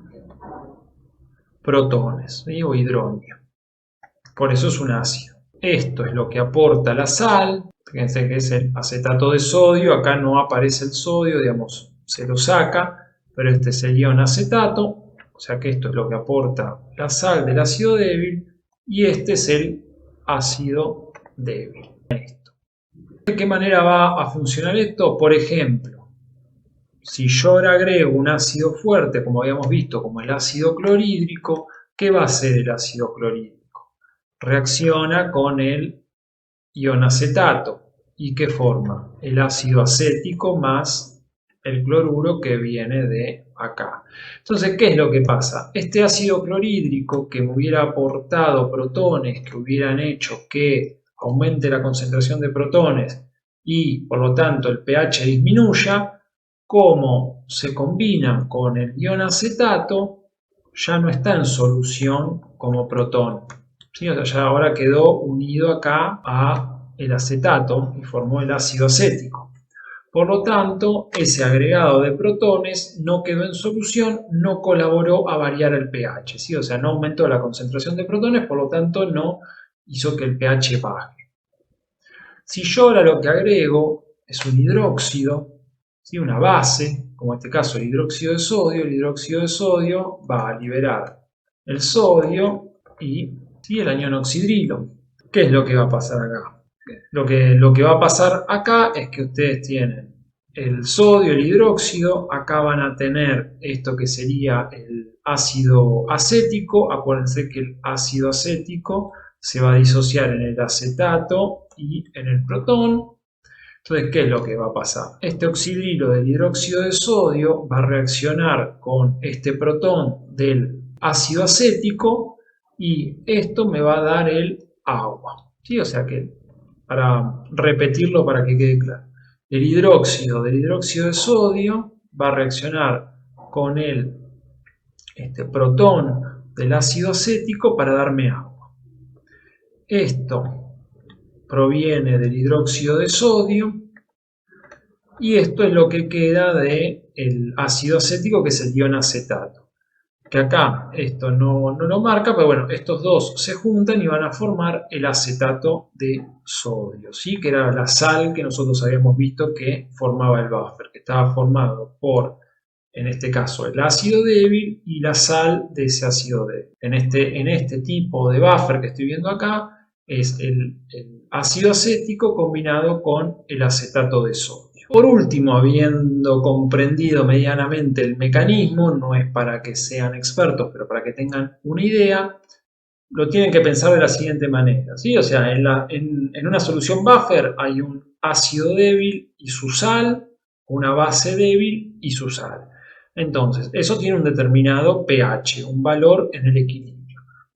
protones, ¿sí? O hidronio. Por eso es un ácido. Esto es lo que aporta la sal. Fíjense que es el acetato de sodio. Acá no aparece el sodio, digamos, se lo saca, pero este es el ion acetato. O sea que esto es lo que aporta la sal del ácido débil y este es el ácido débil. ¿De qué manera va a funcionar esto? Por ejemplo, si yo ahora agrego un ácido fuerte, como habíamos visto, como el ácido clorhídrico, ¿qué va a hacer el ácido clorhídrico? Reacciona con el ion acetato. ¿Y qué forma? El ácido acético más el cloruro que viene de acá. Entonces, ¿qué es lo que pasa? Este ácido clorhídrico que me hubiera aportado protones, que hubieran hecho que aumente la concentración de protones y por lo tanto el pH disminuya, como se combinan con el ion acetato, ya no está en solución como protón. ¿Sí? O sea, ya ahora quedó unido acá a el acetato y formó el ácido acético. Por lo tanto, ese agregado de protones no quedó en solución, no colaboró a variar el pH, ¿sí? O sea, no aumentó la concentración de protones, por lo tanto no hizo que el pH baje. Si yo ahora lo que agrego es un hidróxido, ¿sí? Una base, como en este caso el hidróxido de sodio va a liberar el sodio y ¿sí? El anión oxidrilo. ¿Qué es lo que va a pasar acá? Lo que va a pasar acá es que ustedes tienen el sodio, el hidróxido, acá van a tener esto que sería el ácido acético. Acuérdense que el ácido acético se va a disociar en el acetato y en el protón. Entonces, ¿qué es lo que va a pasar? Este oxidrilo del hidróxido de sodio va a reaccionar con este protón del ácido acético y esto me va a dar el agua. ¿Sí? O sea que, para repetirlo para que quede claro, el hidróxido del hidróxido de sodio va a reaccionar con el protón del ácido acético para darme agua. Esto proviene del hidróxido de sodio y esto es lo que queda del ácido acético, que es el ion acetato. Que acá esto no lo marca, pero bueno, estos dos se juntan y van a formar el acetato de sodio, ¿sí? Que era la sal que nosotros habíamos visto que formaba el buffer, que estaba formado por, en este caso, el ácido débil y la sal de ese ácido débil. En este tipo de buffer que estoy viendo acá es el ácido acético combinado con el acetato de sodio. Por último, habiendo comprendido medianamente el mecanismo, no es para que sean expertos, pero para que tengan una idea, lo tienen que pensar de la siguiente manera, ¿sí? O sea, en una solución buffer hay un ácido débil y su sal, una base débil y su sal. Entonces, eso tiene un determinado pH, un valor en el equilibrio.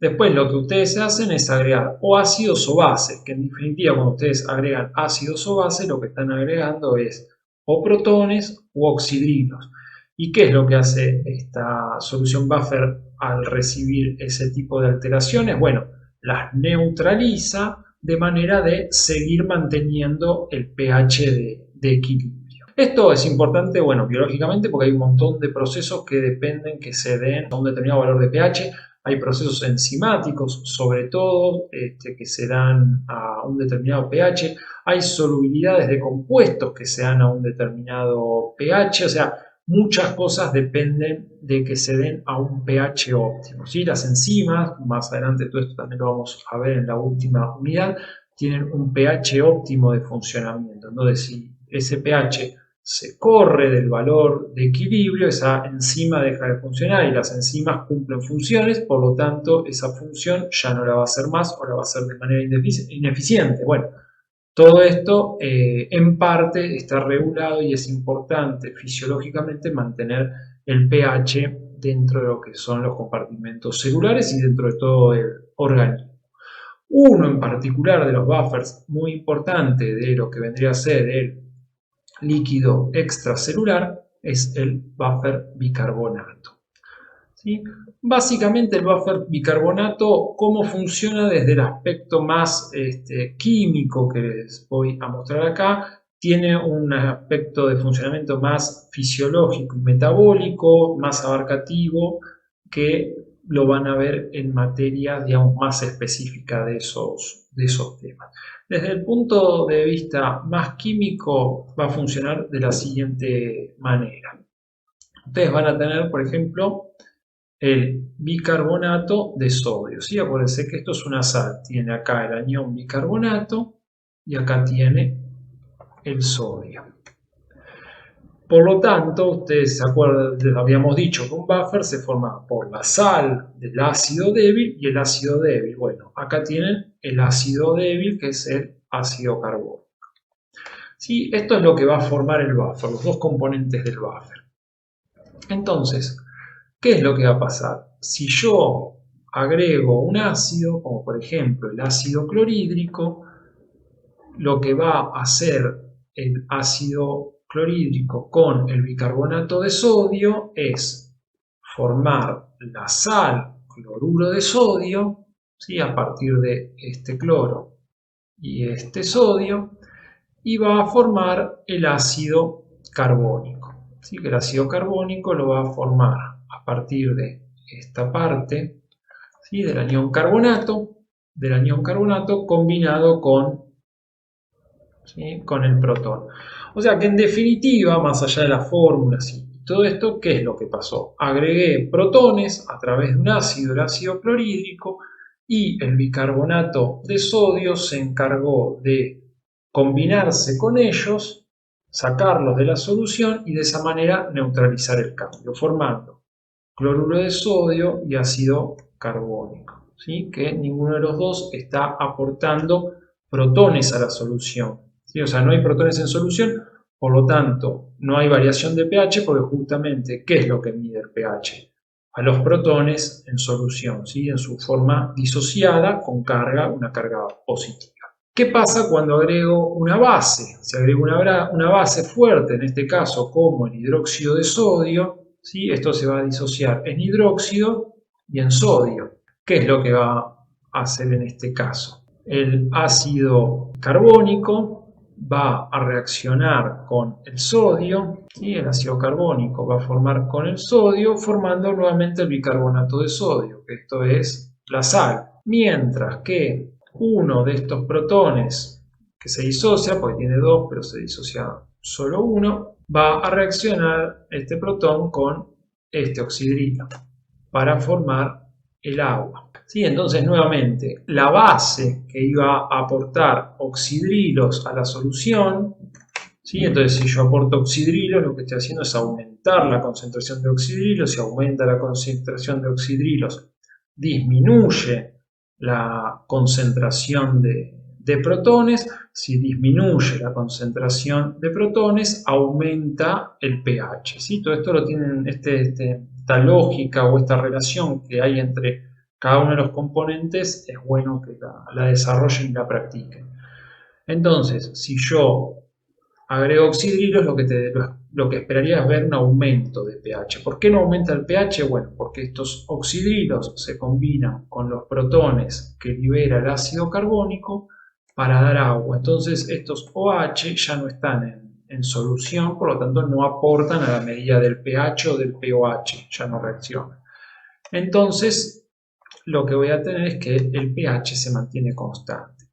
Después lo que ustedes hacen es agregar o ácidos o bases, que en definitiva cuando ustedes agregan ácidos o bases, lo que están agregando es o protones u oxidrilos. ¿Y qué es lo que hace esta solución buffer al recibir ese tipo de alteraciones? Bueno, las neutraliza de manera de seguir manteniendo el pH de equilibrio. Esto es importante, bueno, biológicamente, porque hay un montón de procesos que dependen que se den a un determinado valor de pH. Hay procesos enzimáticos, sobre todo, que se dan a un determinado pH. Hay solubilidades de compuestos que se dan a un determinado pH. O sea, muchas cosas dependen de que se den a un pH óptimo, ¿sí? Las enzimas, más adelante todo esto también lo vamos a ver en la última unidad, tienen un pH óptimo de funcionamiento. Entonces, si ese pH se corre del valor de equilibrio, esa enzima deja de funcionar y las enzimas cumplen funciones, por lo tanto esa función ya no la va a hacer más o la va a hacer de manera ineficiente. Bueno, todo esto en parte está regulado y es importante fisiológicamente mantener el pH dentro de lo que son los compartimentos celulares y dentro de todo el organismo. Uno en particular de los buffers muy importante de lo que vendría a ser el líquido extracelular es el buffer bicarbonato. ¿sí? Básicamente el buffer bicarbonato, ¿cómo funciona desde el aspecto más químico que les voy a mostrar acá? Tiene un aspecto de funcionamiento más fisiológico y metabólico, más abarcativo, que lo van a ver en materia, digamos, más específica de esos temas. Desde el punto de vista más químico va a funcionar de la siguiente manera. Ustedes van a tener, por ejemplo, el bicarbonato de sodio. ¿Sí? Acuérdense que esto es una sal. Tiene acá el anión bicarbonato y acá tiene el sodio. Por lo tanto, ustedes se acuerdan, les habíamos dicho que un buffer se forma por la sal del ácido débil y el ácido débil. Bueno, acá tienen el ácido débil, que es el ácido carbónico. ¿Sí? Esto es lo que va a formar el buffer, los dos componentes del buffer. Entonces, ¿qué es lo que va a pasar? Si yo agrego un ácido, como por ejemplo el ácido clorhídrico, lo que va a hacer el ácido clorhídrico con el bicarbonato de sodio es formar la sal cloruro de sodio, ¿sí? A partir de este cloro y este sodio, y va a formar el ácido carbónico. ¿Sí? Que el ácido carbónico lo va a formar a partir de esta parte, ¿sí? del anión carbonato combinado ¿sí? con el protón. O sea que en definitiva, más allá de las fórmulas y todo esto, ¿qué es lo que pasó? Agregué protones a través de un ácido, el ácido clorhídrico, y el bicarbonato de sodio se encargó de combinarse con ellos, sacarlos de la solución y de esa manera neutralizar el cambio, formando cloruro de sodio y ácido carbónico, ¿sí? Que ninguno de los dos está aportando protones a la solución, ¿sí? O sea, no hay protones en solución, por lo tanto, no hay variación de pH porque justamente, ¿qué es lo que mide el pH? A los protones en solución, ¿sí? En su forma disociada con una carga positiva. ¿Qué pasa cuando agrego una base? Si agrego una base fuerte, en este caso como el hidróxido de sodio, ¿sí? Esto se va a disociar en hidróxido y en sodio. ¿Qué es lo que va a hacer en este caso? El ácido carbónico va a reaccionar con el sodio, ¿sí? El ácido carbónico va a formar con el sodio, formando nuevamente el bicarbonato de sodio, que esto es la sal. Mientras que uno de estos protones que se disocia, porque tiene dos, pero se disocia solo uno, va a reaccionar este protón con este oxidrilo para formar el agua. ¿Sí? Entonces, nuevamente, la base que iba a aportar oxidrilos a la solución, ¿sí? Entonces, si yo aporto oxidrilos, lo que estoy haciendo es aumentar la concentración de oxidrilos. Si aumenta la concentración de oxidrilos, disminuye la concentración de protones. Si disminuye la concentración de protones, aumenta el pH. ¿Sí? Todo esto lo tienen, esta lógica o esta relación que hay entre cada uno de los componentes, es bueno que la desarrollen y la practiquen. Entonces, si yo agrego oxidrilos, lo que esperaría es ver un aumento de pH. ¿Por qué no aumenta el pH? Bueno, porque estos oxidrilos se combinan con los protones que libera el ácido carbónico para dar agua. Entonces estos OH ya no están en solución, por lo tanto no aportan a la medida del pH o del pOH, ya no reaccionan. Entonces lo que voy a tener es que el pH se mantiene constante.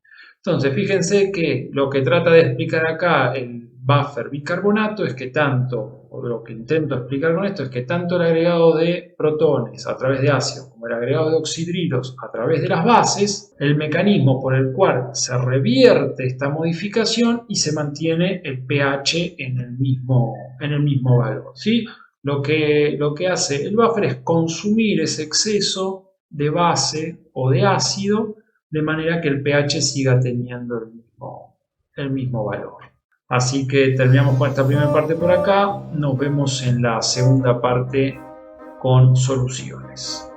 Entonces, fíjense que lo que trata de explicar acá el buffer bicarbonato es que tanto, o lo que intento explicar con esto, es que tanto el agregado de protones a través de ácido como el agregado de oxidrilos a través de las bases, el mecanismo por el cual se revierte esta modificación y se mantiene el pH en el mismo valor, ¿sí? Lo que hace el buffer es consumir ese exceso de base o de ácido de manera que el pH siga teniendo el mismo valor. Así que terminamos con esta primera parte por acá. Nos vemos en la segunda parte con soluciones.